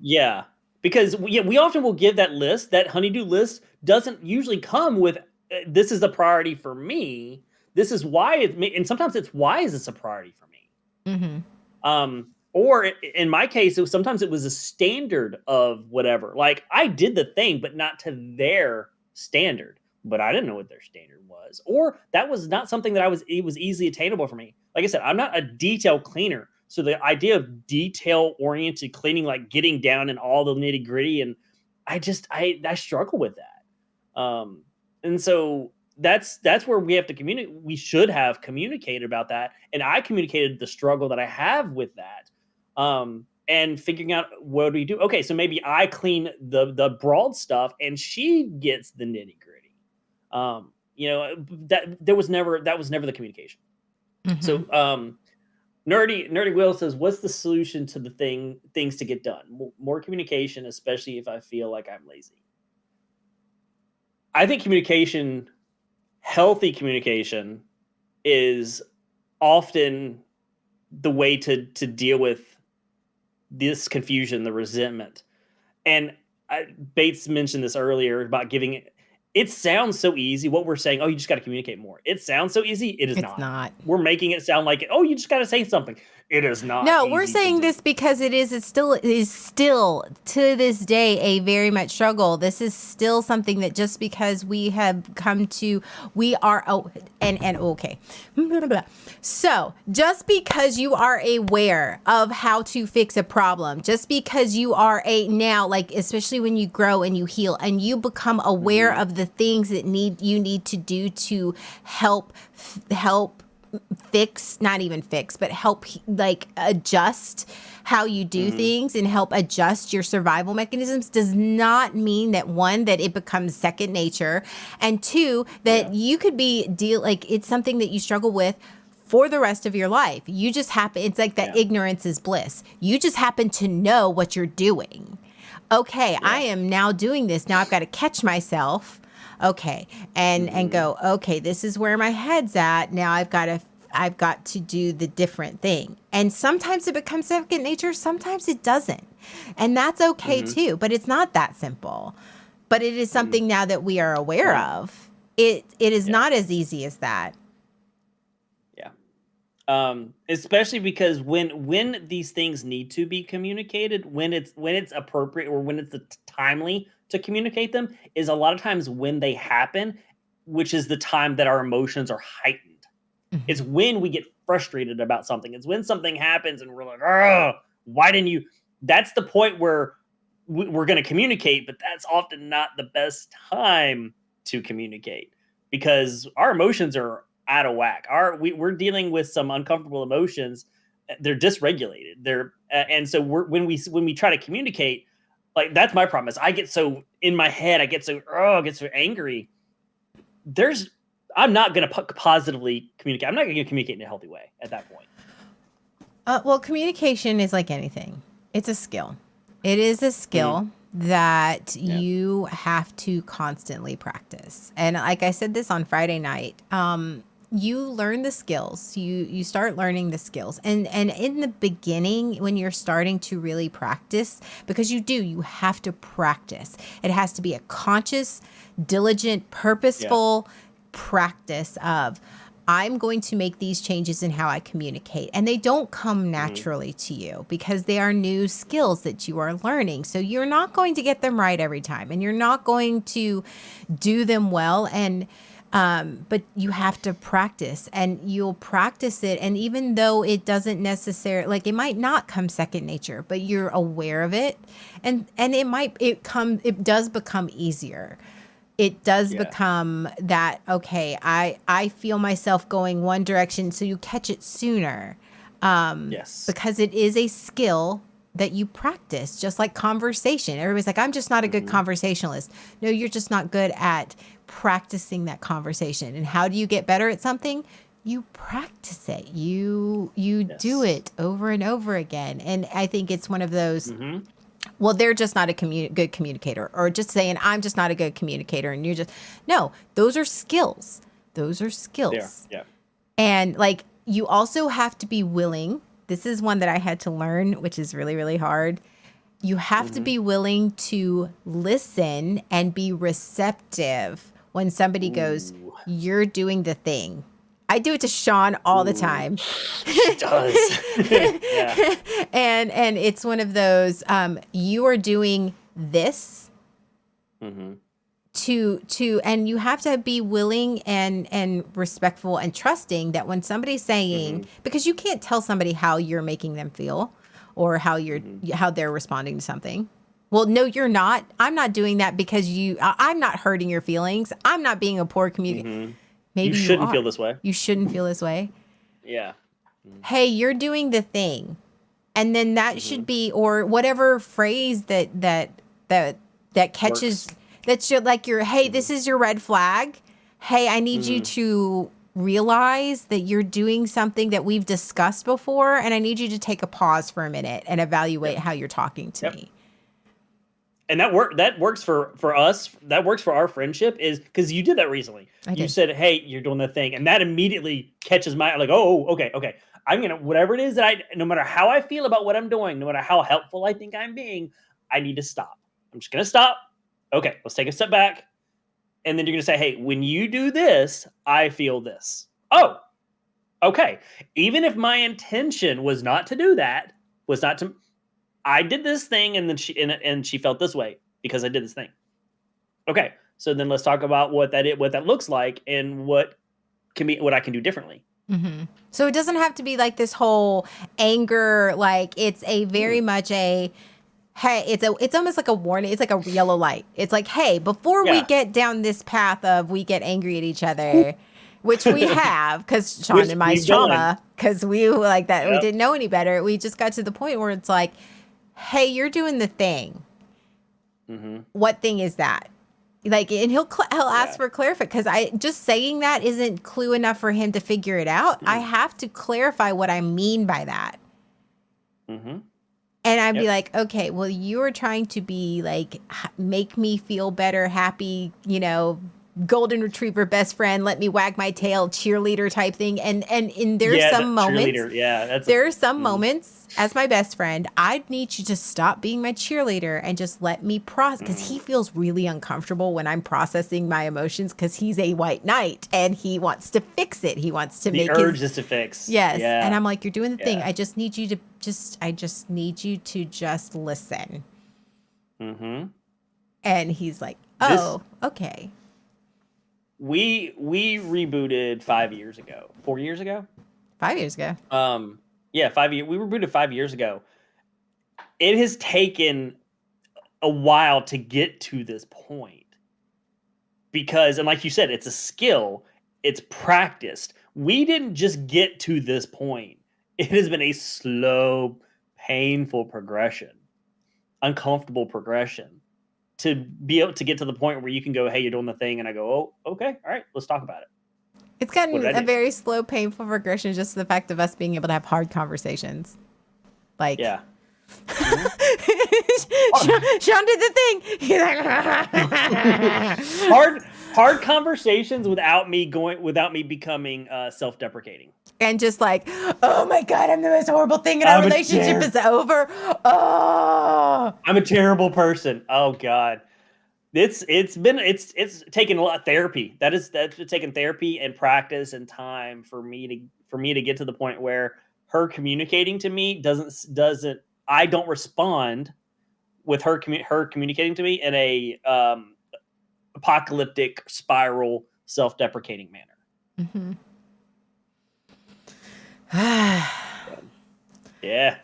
Yeah. Because we often will give that list, that honeydew list doesn't usually come with, "This is a priority for me. This is why it may," and sometimes it's, "Why is this a priority for me?" Mm-hmm. Or in my case, sometimes it was a standard of whatever. Like, I did the thing, but not to their standard, but I didn't know what their standard was, or that was not something that it was easily attainable for me. Like I said, I'm not a detail cleaner, so the idea of detail oriented cleaning, like getting down in all the nitty gritty, and I struggle with that. And so that's where we have to communicate. We should have communicated about that, and I communicated the struggle that I have with that, and figuring out, what do we do? Okay, so maybe I clean the broad stuff, and she gets the nitty gritty. That was never the communication. Mm-hmm. So nerdy Will says, "What's the solution to the things to get done? More communication, especially if I feel like I'm lazy." I think communication, healthy communication, is often the way to deal with this confusion, the resentment. And Bates mentioned this earlier about giving it. It sounds so easy. What we're saying, oh, you just got to communicate more. It sounds so easy. It is It's not. not. We're making it sound like, oh, you just got to say something. It is not No, we're easy to saying do. this because it is still to this day a very much struggle. This is still something that just because we have come to, we are, oh, and okay. So just because you are aware of how to fix a problem, just because you are now, like, especially when you grow and you heal and you become aware Mhm. of the things that you need to do to help fix, not even fix, but help like adjust how you do Mhm. things and help adjust your survival mechanisms, does not mean that, one, that it becomes second nature, and two, Yeah. that you could be like it's something that you struggle with for the rest of your life. You just happen, it's like that Yeah. ignorance is bliss. You just happen to know what you're doing. Okay, I Yeah. am now doing this. Now I've got to catch myself. Okay. And Mhm. go, okay, this is where my head's at. Now I've got to do the different thing. And sometimes it becomes second nature, sometimes it doesn't. And that's okay Mhm. too, but it's not that simple. But it is Mhm. something now that we are aware Right. of. It is Yeah. not as easy as that. Yeah. Especially because when these things need to be communicated, when it's appropriate, or when it's timely to communicate them, is a lot of times when they happen, which is the time that our emotions are heightened. It's Mhm. when we get frustrated about something. It's when something happens and we're like, "Oh, why didn't you?" That's the point where we're going to communicate, but that's often not the best time to communicate, because our emotions are out of whack. We're dealing with some uncomfortable emotions. They're dysregulated. And so when we try to communicate, like, that's my problem. Is I get so in my head, I get so angry. There's I'm not going to positively communicate. I'm not going to communicate in a healthy way at that point. Well, communication is like anything. It's a skill. It is a Mhm. skill that Yeah. you have to constantly practice. And like I said this on Friday night, you learn the skills. You start learning the skills. And in the beginning, when you're starting to really practice, because you have to practice. It has to be a conscious, diligent, purposeful practice of, I'm going to make these changes in how I communicate. And they don't come naturally to you because they are new skills that you are learning. So you're not going to get them right every time, and you're not going to do them well. And but you have to practice, and you'll practice it. And even though it doesn't necessarily, like, it might not come second nature, but you're aware of it. And it does become easier. It does become that, okay, I feel myself going one direction, so you catch it sooner. Because it is a skill that you practice, just like conversation. Everybody's like, I'm just not a good conversationalist. No, you're just not good at practicing that conversation. And how do you get better at something? You practice it. You do it over and over again. And I think it's one of those, well, they're just not a good communicator, or just saying, I'm just not a good communicator. And you're just, no, those are skills. Those are skills. Yeah. And like, you also have to be willing. This is one that I had to learn, which is really, really hard. You have to be willing to listen and be receptive when somebody goes, you're doing the thing. I do it to Sean all the time. She does. Yeah. And it's one of those, you are doing this to and you have to be willing and respectful and trusting that when somebody's saying, because you can't tell somebody how you're making them feel or how how they're responding to something. Well, no, you're not. I'm not doing that because I'm not hurting your feelings. I'm not being a poor communicator. Maybe you shouldn't feel this way. You shouldn't feel this way. Yeah. Hey, you're doing the thing. And then that should be, or whatever phrase that catches, that's hey, this is your red flag. Hey, I need you to realize that you're doing something that we've discussed before. And I need you to take a pause for a minute and evaluate how you're talking to me. And that works for us. That works for our friendship, is because you did that recently. You said, hey, you're doing the thing. And that immediately catches my, like, okay. I'm going to, whatever it is that no matter how I feel about what I'm doing, no matter how helpful I think I'm being, I need to stop. I'm just going to stop. Okay, let's take a step back. And then you're going to say, hey, when you do this, I feel this. Oh, okay. Even if my intention was not to do that, I did this thing, and then she felt this way because I did this thing. Okay, so then let's talk about what that looks like and what I can do differently. So it doesn't have to be like this whole anger. Like, it's a very much a, hey, it's almost like a warning. It's like a yellow light. It's like, hey, before we get down this path of we get angry at each other, which we have, because Sean and my trauma, because we like that, we didn't know any better. We just got to the point where it's like, hey, you're doing the thing. What thing is that? Like, and he'll ask for clarification, because just saying that isn't clue enough for him to figure it out. I have to clarify what I mean by that. And I'd be like, okay, well, you are trying to be like, make me feel better, happy, golden retriever best friend, let me wag my tail, cheerleader type thing. And there's some moments. There are some moments as my best friend, I'd need you to stop being my cheerleader and just let me process, because he feels really uncomfortable when I'm processing my emotions, because he's a white knight and he wants to fix it. He wants to make the urge is to fix. Yes. Yeah. And I'm like, you're doing the thing. I just need you to just listen. And he's like, okay. We rebooted 5 years ago. 4 years ago? 5 years ago. 5 years. We rebooted 5 years ago. It has taken a while to get to this point. Because, and like you said, it's a skill. It's practiced. We didn't just get to this point. It has been a slow, painful progression. Uncomfortable progression. To be able to get to the point where you can go, hey, you're doing the thing. And I go, oh, okay. All right, let's talk about it. It's gotten a very slow, painful progression, just the fact of us being able to have hard conversations. Like, Sean did the thing. He's like, hard conversations without me becoming self-deprecating. And just like, oh my God, I'm the most horrible thing and our I'm a relationship ter- is over. Oh, I'm a terrible person. Oh God. It's taken a lot of therapy. That's taken therapy and practice and time for me to get to the point where her communicating to me doesn't I don't respond with her communicating to me in a apocalyptic spiral self-deprecating manner. Yeah.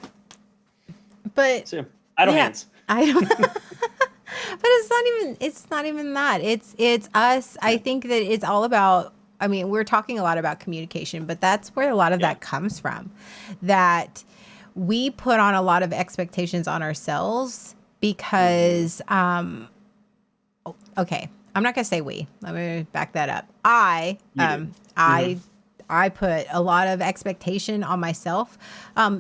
But So idle yeah, hands. I don't. But it's not even that. It's us. I think that it's all about, I mean, we're talking a lot about communication, but that's where a lot of that comes from. That we put on a lot of expectations on ourselves because okay, I'm not gonna say we. Let me back that up. I put a lot of expectation on myself,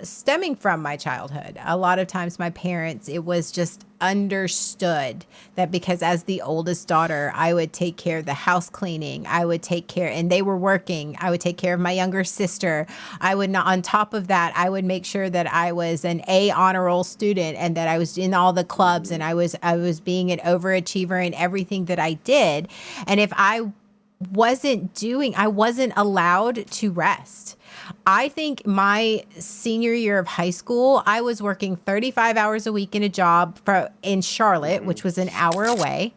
stemming from my childhood. A lot of times, my parents, it was just understood that because as the oldest daughter, I would take care of the house cleaning. I would take care, and they were working. I would take care of my younger sister. I would not, on top of that, I would make sure that I was an A honor roll student and that I was in all the clubs and I was being an overachiever in everything that I did. And if I wasn't allowed to rest. I think my senior year of high school, I was working 35 hours a week in a job in Charlotte, which was an hour away.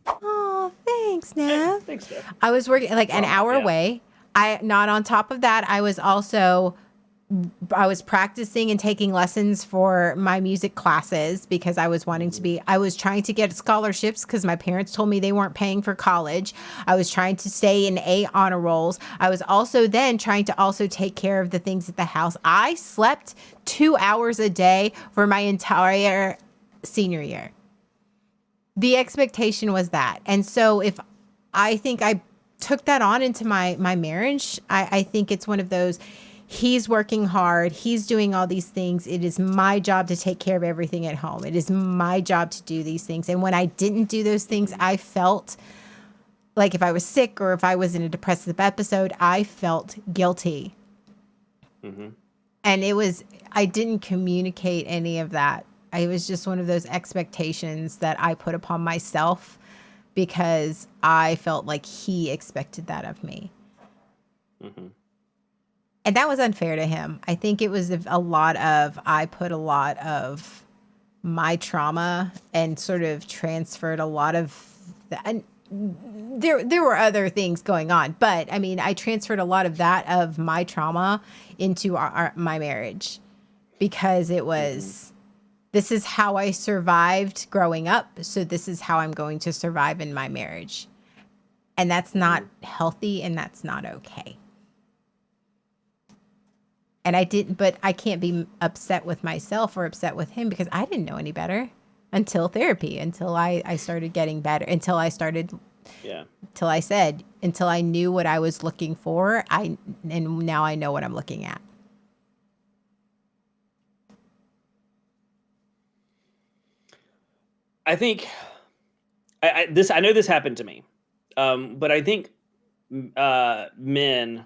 Oh, thanks, Nev. Thanks, Nev. I was working like an hour away. Not on top of that, I was practicing and taking lessons for my music classes because I was trying to get scholarships because my parents told me they weren't paying for college. I was trying to stay in A honor rolls. I was also then trying to also take care of the things at the house. I slept 2 hours a day for my entire senior year. The expectation was that. And so I think I took that on into my marriage, I think it's one of those, he's working hard. He's doing all these things. It is my job to take care of everything at home. It is my job to do these things. And when I didn't do those things, I felt like if I was sick or if I was in a depressive episode, I felt guilty. And I didn't communicate any of that. It was just one of those expectations that I put upon myself because I felt like he expected that of me. And that was unfair to him. I think it was I put a lot of my trauma and sort of transferred a lot of and there were other things going on, but I mean, I transferred a lot of that of my trauma into my marriage because it was, this is how I survived growing up. So this is how I'm going to survive in my marriage. And that's not healthy and that's not okay. And I can't be upset with myself or upset with him because I didn't know any better until therapy, until I started getting better, until I knew what I was looking for. And now I know what I'm looking at. I think I know this happened to me, but I think men,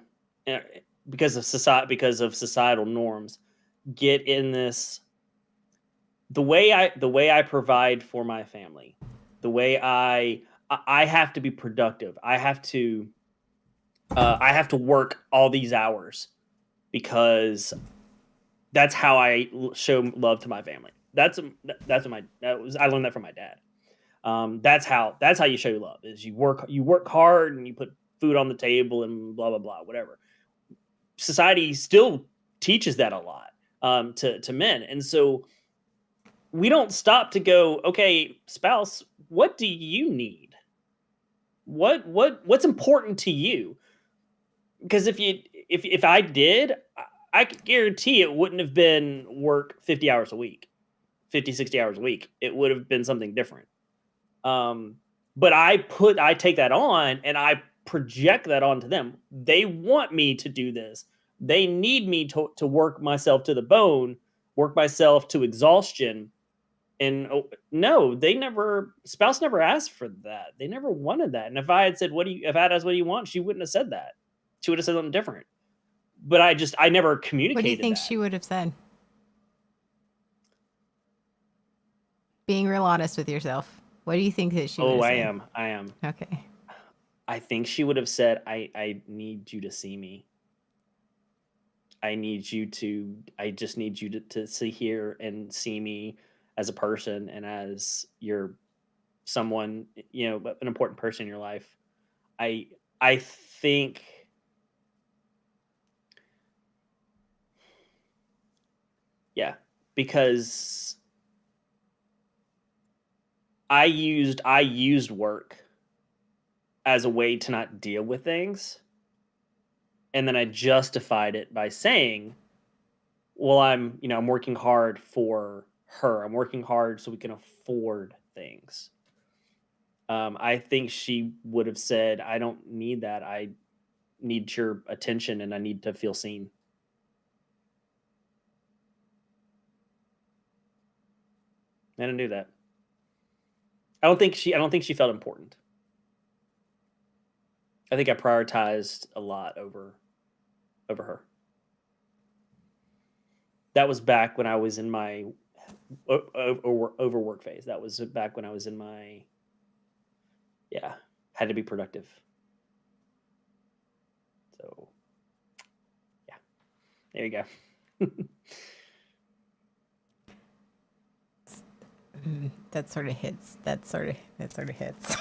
because of societal norms, get in this. The way I provide for my family, the way I have to be productive. I have to work all these hours because that's how I show love to my family. I learned that from my dad. That's how you show love is you work hard and you put food on the table and blah, blah, blah, whatever. Society still teaches that a lot, to men. And so we don't stop to go, okay, spouse, what do you need? What's important to you? Because if I did, I could guarantee it wouldn't have been work 50 hours a week, 50, 60 hours a week. It would have been something different. But I take that on and I project that onto them. They want me to do this. They need me to work myself to the bone, work myself to exhaustion And no, they never spouse never asked for that. They never wanted that. And if I had said, if I had asked what do you want, she wouldn't have said that. She would have said something different. But I never What do you communicated think that. she would have said? Being real honest with yourself. What do you think that she would Oh, have I said? am. I am. Okay. I think she would have said, I need you to see me. I just need you to see here and see me as a person and as you're someone, an important person in your life. I I think yeah, because I used work as a way to not deal with things, and then I justified it by saying, "Well, I'm working hard for her. I'm working hard so we can afford things." I think she would have said, "I don't need that. I need your attention and I need to feel seen." I didn't do that. I don't think she felt important. I think I prioritized a lot over her. That was back when I was in my overwork phase. That was back when I was in my yeah, had to be productive. So, yeah, there you go. That sort of hits. That sort of hits.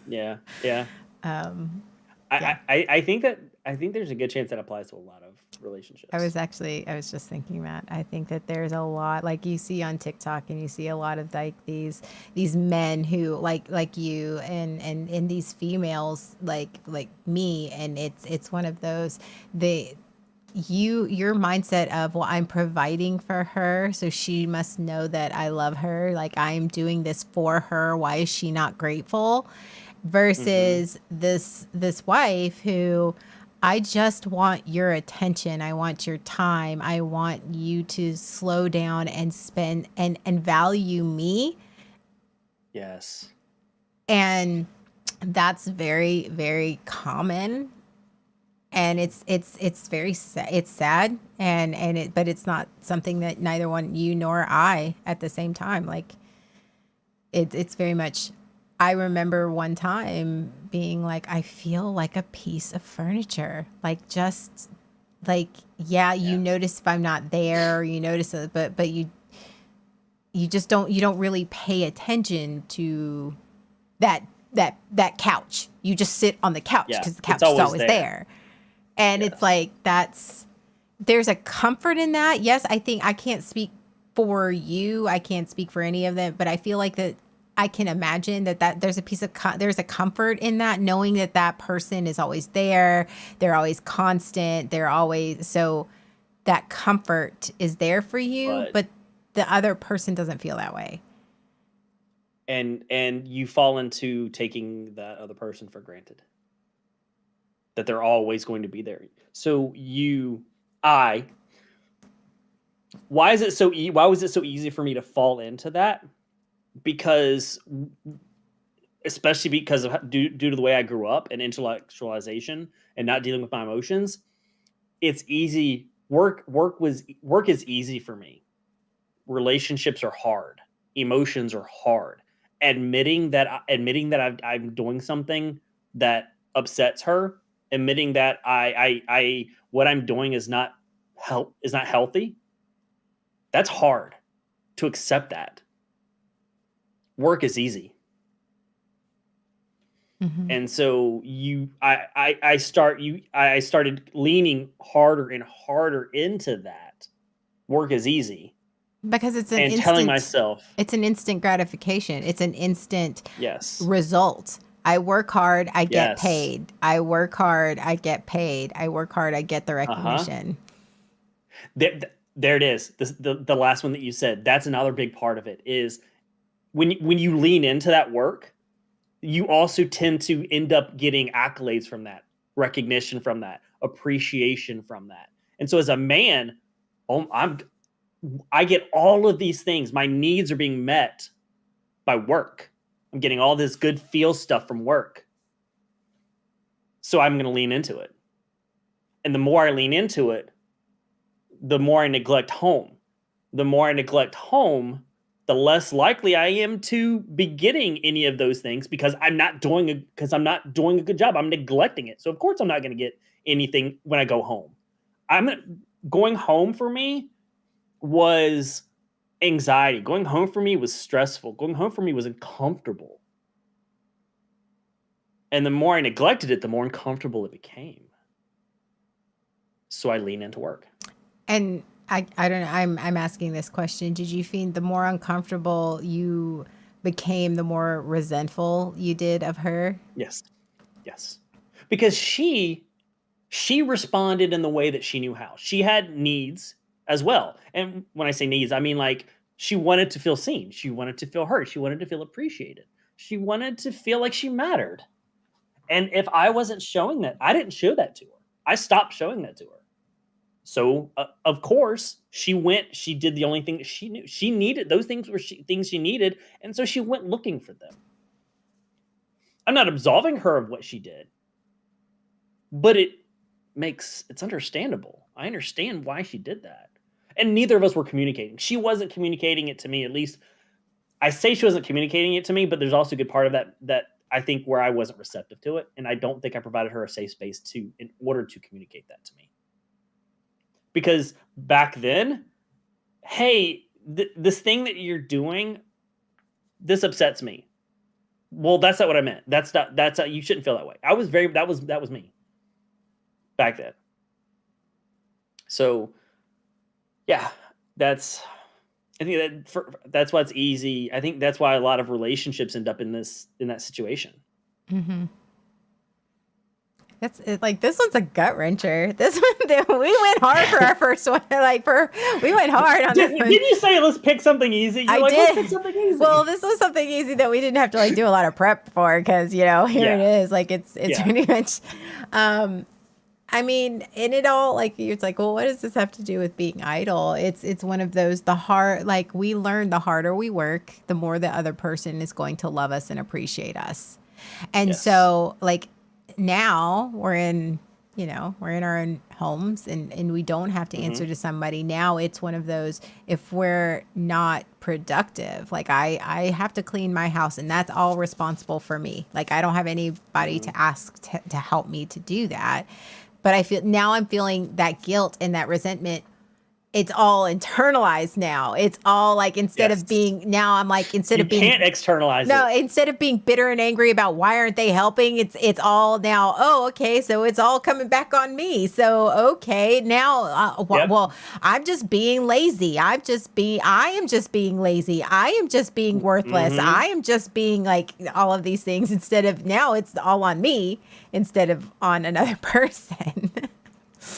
Yeah, yeah. um, I, yeah. I I I think that I think there's a good chance that applies to a lot of relationships. I was just thinking that. I think that there's a lot like you see on TikTok and you see a lot of like these men who like you and these females like me, and it's one of those they your mindset of, well, I'm providing for her, so she must know that I love her, like I'm doing this for her, why is she not grateful, Hmm. versus this wife who, I just want your attention, I want your time, I want you to slow down and spend and value me. Yes. And that's very very common, and it's very it's sad, and it, but it's not something that neither one you nor I at the same time, like it's very much. I remember one time being like, I feel like a piece of furniture, like just like, yeah, you Yeah. notice if I'm not there, you notice it, but you just don't, you don't really pay attention to that that couch. You just sit on the couch Yeah. because the It's couch is always always there. there. And it's Yes. like, that's, there's a comfort in that. Yes, I think I can't speak for you. I can't speak for any of them, but I feel like that I can imagine that there's a piece of there's a comfort in that, knowing that that person is always there. They're always constant. They're always, so that comfort is there for you, But but the other person doesn't feel that way. and you fall into taking that other person for granted, that they're always going to be there. So I why was it so easy for me to fall into that? Because especially because of due to the way I grew up and intellectualization and not dealing with my emotions, it's easy. Work is easy for me. Relationships are hard. Emotions are hard. Admitting that I'm doing something that upsets her, admitting that I what I'm doing is not healthy. That's hard to accept that. Work is easy. Hmm. And so I started leaning harder and harder into that. Work is easy. Because And telling myself, it's an instant gratification. It's an instant yes, result. I work hard, I get yes, paid. I work hard, I get paid. I work hard, I get the uh-huh. recognition. There it is. The last one that you said. That's another big part of it is when you lean into that work, you also tend to end up getting accolades from that, recognition from that, appreciation from that. And so as a man, oh, I'm I get all of these things. My needs are being met by work. I'm getting all this good feel stuff from work. So I'm going to lean into it. And the more I lean into it, the more I neglect home. The more I neglect home, the less likely I am to be getting any of those things because I'm not doing a good job. I'm neglecting it. So of course I'm not going to get anything when I go home. Going home for me was anxiety. Going home for me was stressful. Going home for me was uncomfortable. And the more I neglected it, the more uncomfortable it became. So I lean into work. And I don't know. I'm asking this question. Did you feel the more uncomfortable you became, the more resentful you did of her? Yes. Because she responded in the way that she knew how. She had needs as well. And when I say needs, I mean like she wanted to feel seen. She wanted to feel heard. She wanted to feel appreciated. She wanted to feel like she mattered. And if I wasn't showing that, I didn't show that to her. I stopped showing that to her. So of course she did the only thing that she knew. She needed those things were things she needed. And so she went looking for them. I'm not absolving her of what she did, but it's understandable. I understand why she did that. And neither of us were communicating. She wasn't communicating it to me, at least. I say she wasn't communicating it to me, but there's also a good part of that I think where I wasn't receptive to it. And I don't think I provided her a safe space in order to communicate that to me. Because back then, hey, this thing that you're doing, this upsets me. Well, that's not what I meant. That's not, you shouldn't feel that way. That was me back then. So yeah, I think that's why it's easy. I think that's why a lot of relationships end up in that situation. Mm-hmm. Like this one's a gut wrencher. This one, we went hard for our first one. We went hard on this one. Did you say let's pick something easy? I did. Let's pick something easy. Well, this was something easy that we didn't have to do a lot of prep for because here it is. It's pretty much. I mean, in it all, it's like, well, what does this have to do with being idle? It's one of those, we learn the harder we work, the more the other person is going to love us and appreciate us. And so now we're in our own homes and we don't have to answer to somebody. Now it's one of those, if we're not productive, I have to clean my house and that's all responsible for me. I don't have anybody to ask to help me to do that. But I'm feeling that guilt and that resentment. It's all internalized now. It's all instead of being you can't externalize it. No, instead of being bitter and angry about why aren't they helping, it's all now, oh, okay, so it's all coming back on me. So, okay, now, well, I'm just being lazy. I am just being lazy. I am just being worthless. I am just being all of these things instead of now it's all on me instead of on another person.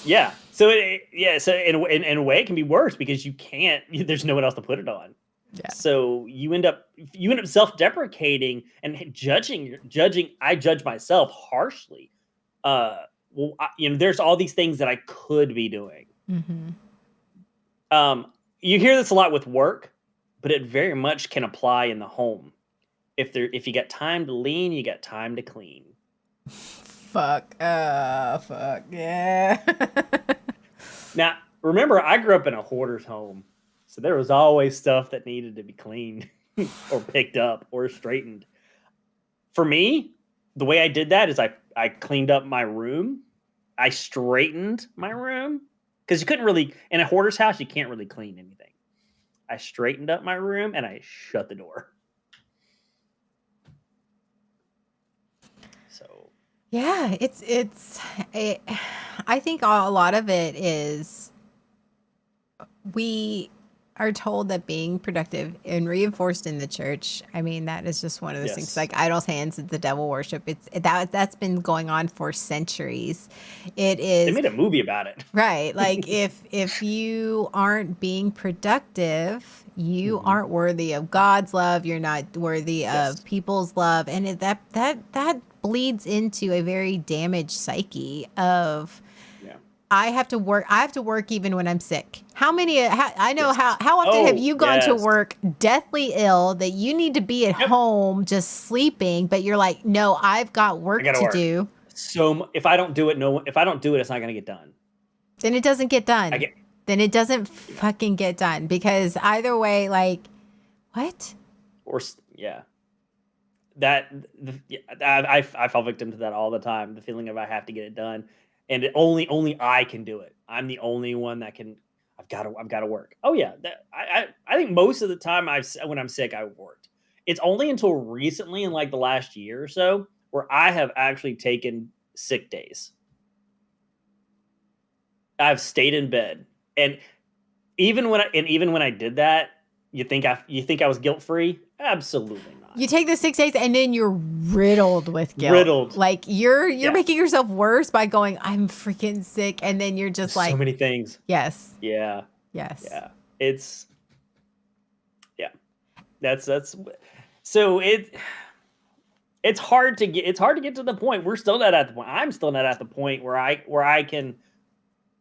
Yeah. So in a way it can be worse because there's no one else to put it on. Yeah. So you end up self-deprecating and judging. I judge myself harshly. There's all these things that I could be doing. Mm-hmm. You hear this a lot with work, but it very much can apply in the home. If you got time to lean, you got time to clean. Fuck yeah. Now, remember, I grew up in a hoarder's home, so there was always stuff that needed to be cleaned or picked up or straightened. For me, the way I did that is I cleaned up my room. I straightened my room because you couldn't really, in a hoarder's house, you can't really clean anything. I straightened up my room and I shut the door. Yeah, I think a lot of it is we are told that being productive and reinforced in the church. I mean, that is just one of those things idle hands, the devil worship. That's been going on for centuries. They made a movie about it. Right. if you aren't being productive, you aren't worthy of God's love. You're not worthy of people's love. And that bleeds into a very damaged psyche of I have to work. I have to work even when I'm sick. I know Yes. how often have Oh, you gone to yes. work deathly ill that you need to be at Yep. home just sleeping, but you're like, no, I've got I work gotta to work. do. So if I don't do it, it's not gonna get done. Then it doesn't get I done. get, Then it doesn't you know, fucking get done because either way, like, what? yeah. Yeah, I fall victim to that all the time. The feeling of I have to get it done, and only I can do it. I'm the only one that can. I've got to work. Oh yeah, I think most of the time when I'm sick I've worked. It's only until recently in like the last year or so where I have actually taken sick days. I've stayed in bed, and even when I did that, you think I was guilt free? Absolutely not. You take the 6 days and then you're riddled with guilt. Riddled. Like you're Yeah. making yourself worse by going, I'm freaking sick, and then you're just There's so like, many things. yes, Yeah. yes. Yeah. It's yeah. That's so it's hard to get to the point. We're still not at the point. I'm still not at the point where I can,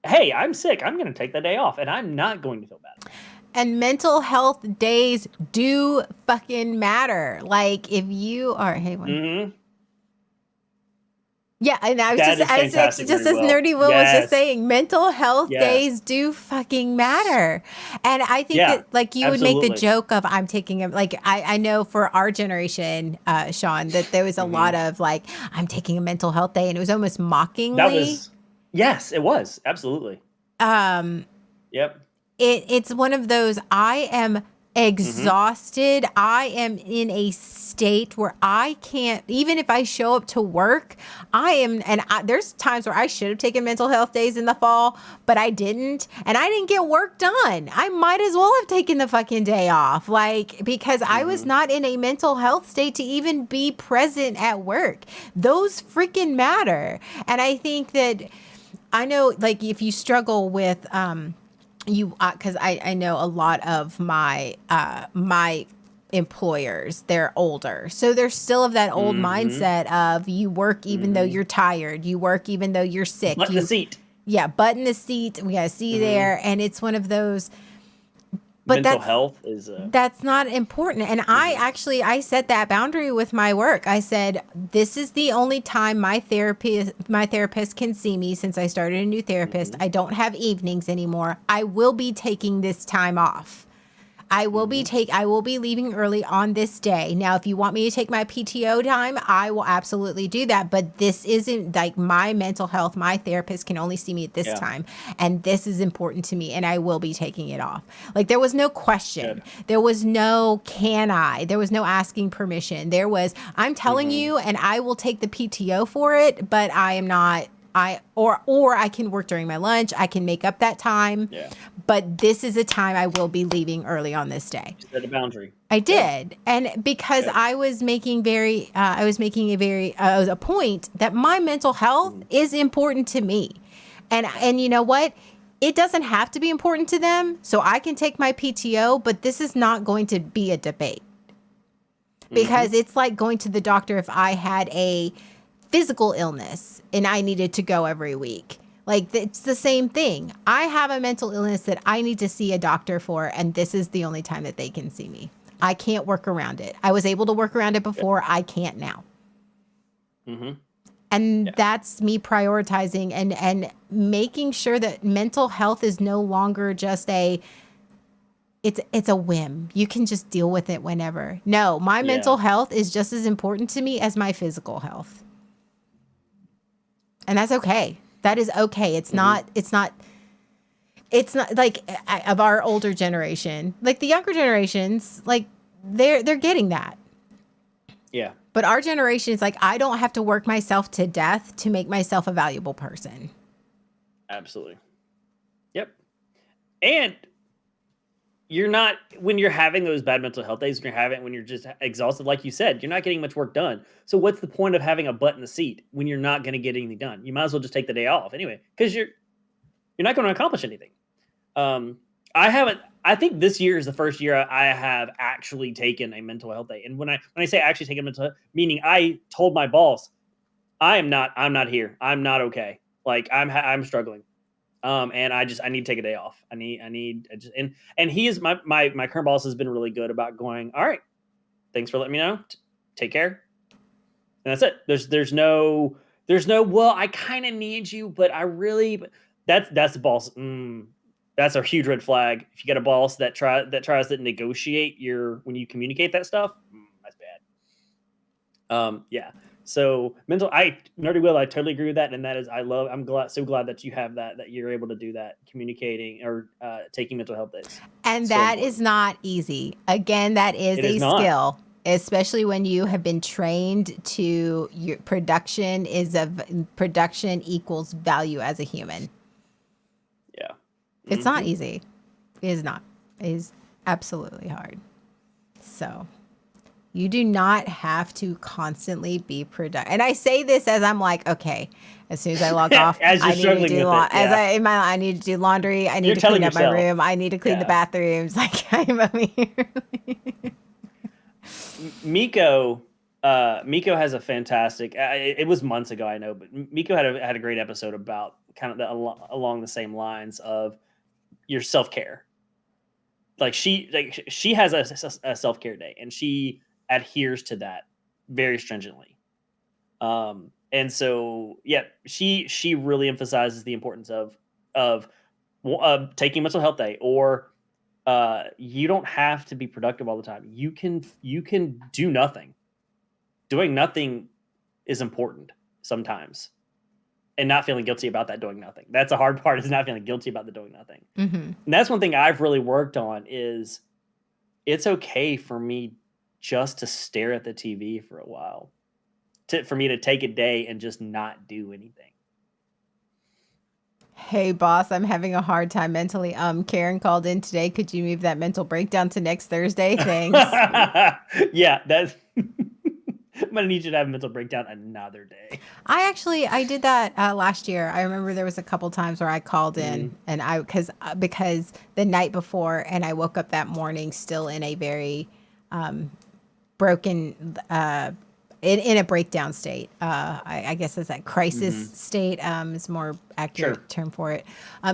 hey, I'm sick. I'm going to take the day off and I'm not going to feel bad. And mental health days do fucking matter. Like if you are, hey, one. Mhm. Yeah, and I was That is I was fantastic, just Nerdy as Will. Nerdy Will was just Yes. saying, mental health Yes. days do fucking matter. And I think Yeah, that like you would make the absolutely. joke of I'm taking a like I know for our generation, Sean, that there was a lot of like, I'm taking a mental health day, and it was almost That mockingly. was yes, it was. Absolutely. Yep. It's one of those, I am exhausted. I am in a state where I can't, even if I show up to work, there's times where I should have taken mental health days in the fall, but I didn't. And I didn't get work done. I might as well have taken the fucking day off. Like, because I was not in a mental health state to even be present at work. Those freaking matter. And I think that, I know, like, if you struggle with, because I know a lot of my employers, they're older, so they're still of that old mindset of you work even though you're tired, you work even though you're sick, Butt in the seat. butt in the seat, we gotta see there. And it's one of those, but Mental health is that's not important. And I set that boundary with my work. I said, this is the only time my therapist can see me since I started a new therapist. I don't have evenings anymore. I will be taking this time off. I will be leaving early on this day. Now, if you want me to take my PTO time, I will absolutely do that. But this isn't like my mental health. My therapist can only see me at this time. And this is important to me. And I will be taking it off. Like there was no question. There was no there was no asking permission. There was, I'm telling you, and I will take the PTO for it, but I am not. Or I can work during my lunch. I can make up that time. Yeah. But this is a time I will be leaving early on this day. Set a boundary. I did. And because I was making a point that my mental health is important to me. And you know what? It doesn't have to be important to them. So I can take my PTO, but this is not going to be a debate. Because it's like going to the doctor if I had a physical illness and I needed to go every week. Like it's the same thing. I have a mental illness that I need to see a doctor for, and this is the only time that they can see me. I can't work around it. I was able to work around it before. I can't now. And that's me prioritizing and making sure that mental health is no longer just it's a whim. You can just deal with it whenever. No, my mental health is just as important to me as my physical health. And that's okay. That is okay. It's not like of our older generation, like the younger generations, like they're getting that. Yeah. But our generation is like, I don't have to work myself to death to make myself a valuable person. Absolutely. Yep. And you're not, when you're having those bad mental health days, when you're just exhausted, like you said, you're not getting much work done. So what's the point of having a butt in the seat when you're not going to get anything done? You might as well just take the day off anyway, because you're not going to accomplish anything. I think this year is the first year I have actually taken a mental health day. And when I say actually taken a mental health, meaning I told my boss, I'm not here. I'm not okay. Like I'm struggling. And I need to take a day off. I just, and he is my current boss has been really good about going, all right, thanks for letting me know. Take care. And that's it. There's no, well, I kind of need you, but I really, that's the boss. That's a huge red flag. If you get a boss that tries to negotiate when you communicate that stuff, that's bad. Yeah. So Nerdy Will, I totally agree with that. And that is, so glad that you have that you're able to do that, communicating or taking mental health days. And So that important. is not easy. Again, that is It a is not. skill, especially when you have been trained to your production equals value as a human. Yeah. It's not easy. It is not. It is absolutely hard. So you do not have to constantly be productive. And I say this as I'm like, okay, as soon as I log off, As you're I need to struggling do with it, yeah. I need to do laundry. I need You're to clean telling up my yourself. room. I need to clean the Yeah. bathrooms. Like I'm over here. Miko has a fantastic. It was months ago, I know, but Miko had a great episode about kind of along the same lines of your self care. Like she has a self care day, and she adheres to that very stringently. And so yeah, she really emphasizes the importance of taking mental health day, or you don't have to be productive all the time. You can do nothing. Doing nothing is important sometimes, and not feeling guilty about that doing nothing. That's a hard part, is not feeling guilty about the doing nothing. Mm-hmm. And that's one thing I've really worked on, is it's okay for me just to stare at the TV for a while, for me to take a day and just not do anything. Hey boss, I'm having a hard time mentally. Karen called in today. Could you move that mental breakdown to next Thursday? Thanks. Yeah, that's I'm gonna need you to have a mental breakdown another day. I did that last year. I remember there was a couple times where I called in and because the night before, and I woke up that morning still in a very broken in a breakdown state. I guess it's that crisis state is more accurate term for it.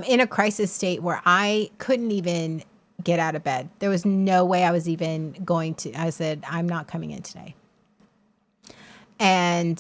In a crisis state where I couldn't even get out of bed. There was no way I was even going to. I said, I'm not coming in today. And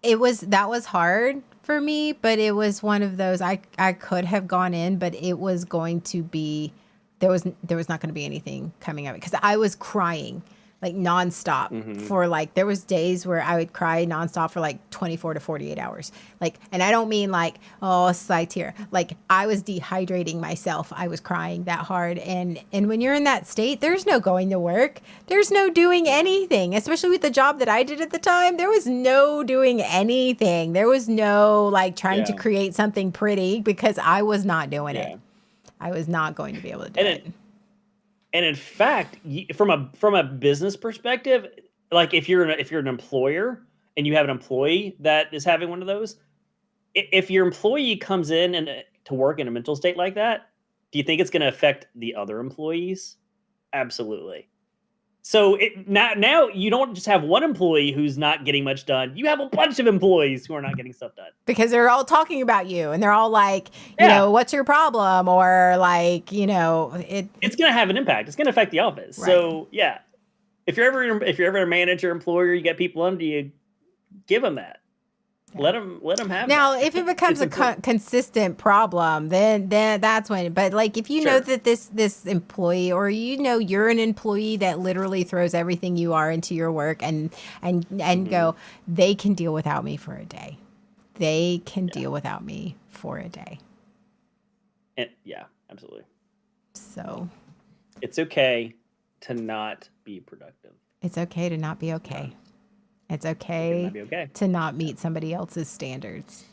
that was hard for me, but it was one of those, I could have gone in, but it was going to be, there was not going to be anything coming of it, because I was crying like nonstop for like, there was days where I would cry nonstop for like 24 to 48 hours. Like, and I don't mean like, oh, a slight tear. Like I was dehydrating myself. I was crying that hard. And when you're in that state, there's no going to work. There's no doing anything, especially with the job that I did at the time. There was no doing anything. There was no like trying to create something pretty, because I was not doing it. I was not going to be able to do it. And in fact, from a business perspective, like if you're an employer and you have an employee that is having one of those, if your employee comes in and to work in a mental state like that, do you think it's going to affect the other employees? Absolutely. So now you don't just have one employee who's not getting much done. You have a bunch of employees who are not getting stuff done. Because they're all talking about you, and they're all like, you know, what's your problem? Or like, you know, it's going to have an impact. It's going to affect the office. Right. So yeah, if you're ever a manager, employer, you get people under you, give them that. Let them have now that. If it becomes a consistent problem, then that's when, but like if you know that this employee, or you know you're an employee that literally throws everything you are into your work and go, they can deal without me for a day. They can deal without me for a day. And yeah, absolutely. So it's okay to not be productive. It's okay to not be okay. It's okay to not meet somebody else's standards.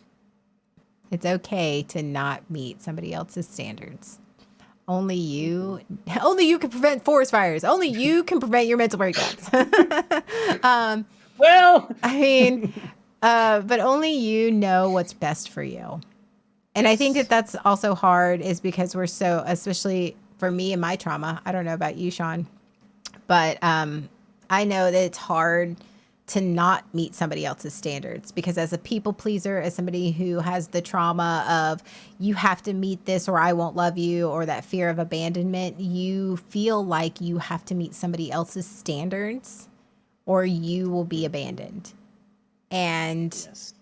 It's okay to not meet somebody else's standards. Only you can prevent forest fires. Only you can prevent your mental breakdowns. Well, I mean, but only you know what's best for you. And I think that's also hard, is because we're so, especially for me and my trauma. I don't know about you, Sean, but I know that it's hard to not meet somebody else's standards, because as a people pleaser, as somebody who has the trauma of you have to meet this or I won't love you, or that fear of abandonment, you feel like you have to meet somebody else's standards or you will be abandoned. And Yes.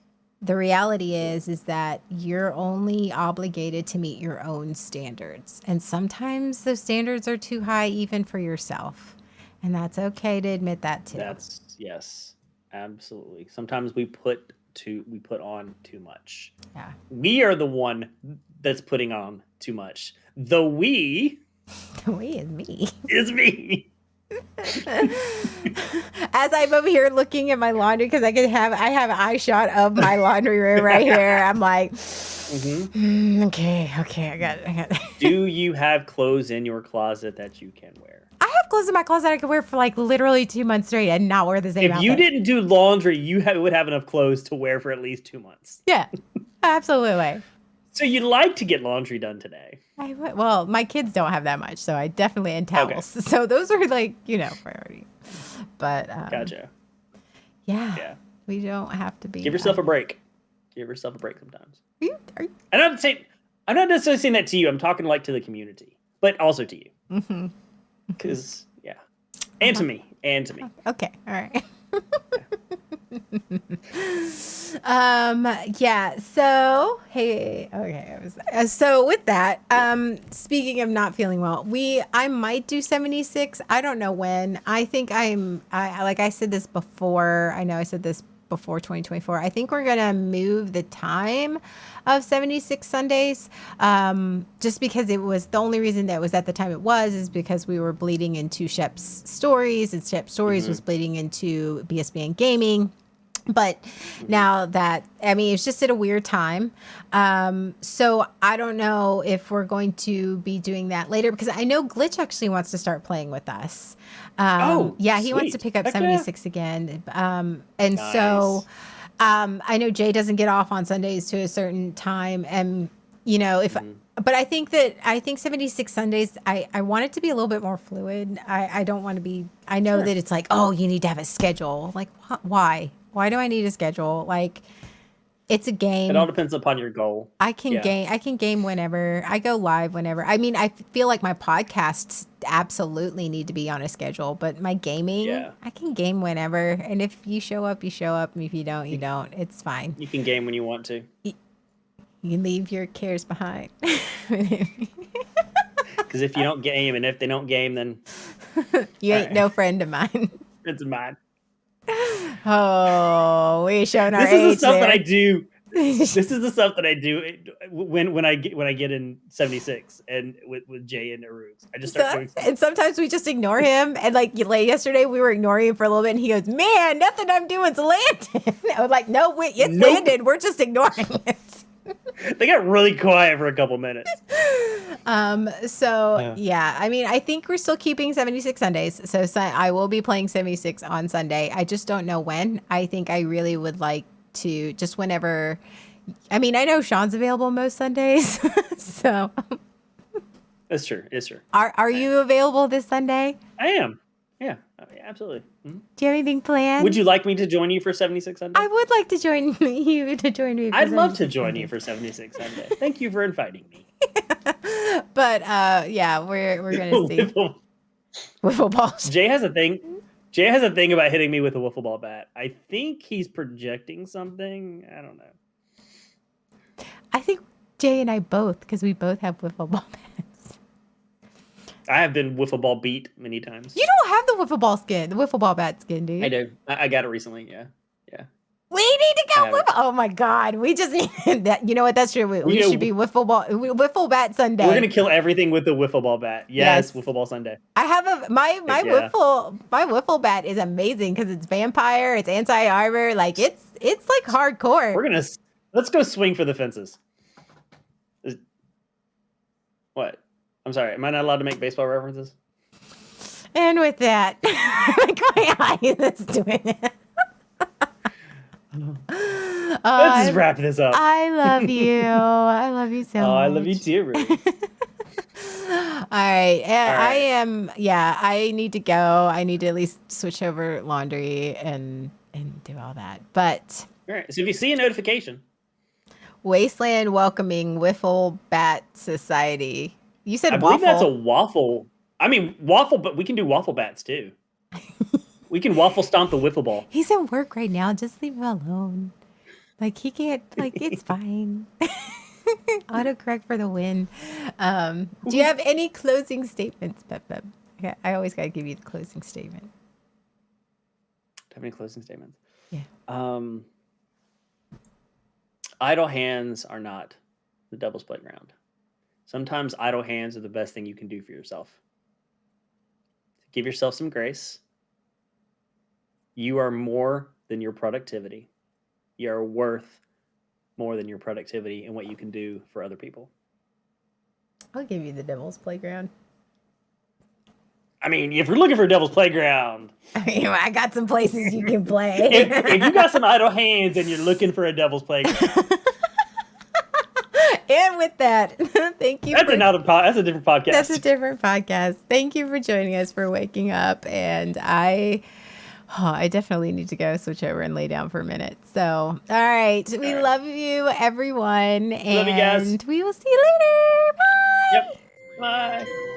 the reality is that you're only obligated to meet your own standards. And sometimes those standards are too high even for yourself. And that's okay to admit that too. That's yes, absolutely. Sometimes we put on too much. Yeah. We are the one that's putting on too much. The we The way is me. is me. As I'm over here looking at my laundry, because I have an eye shot of my laundry room right here. I'm like, okay, I got. Do you have clothes in your closet that you can wear? I have clothes in my closet I could wear for like literally 2 months straight and not wear the same If you outfit. didn't do laundry, you would have enough clothes to wear for at least 2 months. Yeah, absolutely. So you'd like to get laundry done today. Well, my kids don't have that much, so I definitely and towels. So those are like, priority. But Gotcha. yeah, we don't have to be. Give yourself a break. Give yourself a break sometimes. Are you? I'm not necessarily saying that to you. I'm talking like to the community, but also to you. Mm-hmm. Because and to me, Okay, all right. Yeah, so so with that, speaking of not feeling well, I might do 76. I don't know when. I think like I said this before. I know I said this before 2024. I think we're gonna move the time of 76 Sundays, just because it was the only reason that was at the time it was is because we were bleeding into Shep's stories, and Shep's stories was bleeding into BSBN gaming. But now that, it's just at a weird time. So I don't know if we're going to be doing that later, because I know Glitch actually wants to start playing with us. Yeah, he wants to sweet. pick up Heck 76 again. And Nice. so I know Jay doesn't get off on Sundays to a certain time. And, but I think 76 Sundays, I want it to be a little bit more fluid. I don't want to be, I know that it's like, oh, you need to have a schedule. Like, why? Why do I need a schedule? Like, it's a game. It all depends upon your goal. I can game whenever. I go live whenever. I feel like my podcasts absolutely need to be on a schedule, but my gaming, I can game whenever. And if you show up, you show up. And if you don't, you don't. It's fine. You can game when you want to. You can leave your cares behind. Because if you don't game, and if they don't game, then you ain't no friend of mine. it's mine. Oh, we showing our This age is the stuff there. that I do. This is the stuff that I do when I get in 76 and with Jay and Aruz. I just start doing stuff. And sometimes we just ignore him. And like yesterday, we were ignoring him for a little bit, and he goes, "Man, nothing I'm doing's landing." I was like, "No, it's landed. We're just ignoring it." They got really quiet for a couple minutes. I think we're still keeping 76 Sundays. So I will be playing 76 on Sunday. I just don't know when. I think I really would like to just whenever. I know Sean's available most Sundays. So That's true. It's true. are you available this Sunday? I am. Yeah, absolutely. Mm-hmm. Do you have anything planned? Would you like me to join you for 76 Sunday? I would like to join you to join me. I'd love to join you for 76 Sunday. Thank you for inviting me. But we're gonna see. Wiffle balls. Jay has a thing. Jay has a thing about hitting me with a wiffle ball bat. I think he's projecting something. I don't know. I think Jay and I both, because we both have wiffle ball bats. I have been wiffle ball beat many times. You don't have the wiffle ball bat skin, do you? I do. I got it recently. Yeah. We need to go I have wiffle. Oh my God, we just need that. You know what? That's true. We should be wiffle bat Sunday. We're gonna kill everything with the wiffle ball bat. Yes, wiffle ball Sunday. I have my wiffle bat is amazing because it's vampire, it's anti armor, like it's like hardcore. Let's go swing for the fences. What? I'm sorry. Am I not allowed to make baseball references? And with that, like my eye is doing it. Let's just wrap this up. I love you. I love you so much. I love you too, Ruth. All right. I need to go. I need to at least switch over laundry and and do all that. But All right. So if you see a notification, Wasteland welcoming Wiffle Bat Society. You said I waffle. believe that's a waffle. I mean, waffle, but we can do waffle bats too. We can waffle stomp the wiffle ball. He's at work right now. Just leave him alone. Like he can't. Like it's fine. Autocorrect for the win. Do you have any closing statements, Pep? Okay, I always gotta give you the closing statement. Do you have any closing statements? Yeah. Idle hands are not the devil's playground. Sometimes idle hands are the best thing you can do for yourself. Give yourself some grace. You are more than your productivity. You are worth more than your productivity and what you can do for other people. I'll give you the devil's playground. I mean, if you're looking for a devil's playground, I mean, I got some places you can play. if you got some idle hands and you're looking for a devil's playground, and with that, thank you. that's a different podcast. That's a different podcast. Thank you for joining us for waking up. And I definitely need to go switch over and lay down for a minute. So, all right. We love you, everyone. Love you guys. And we will see you later. Bye. Yep. Bye.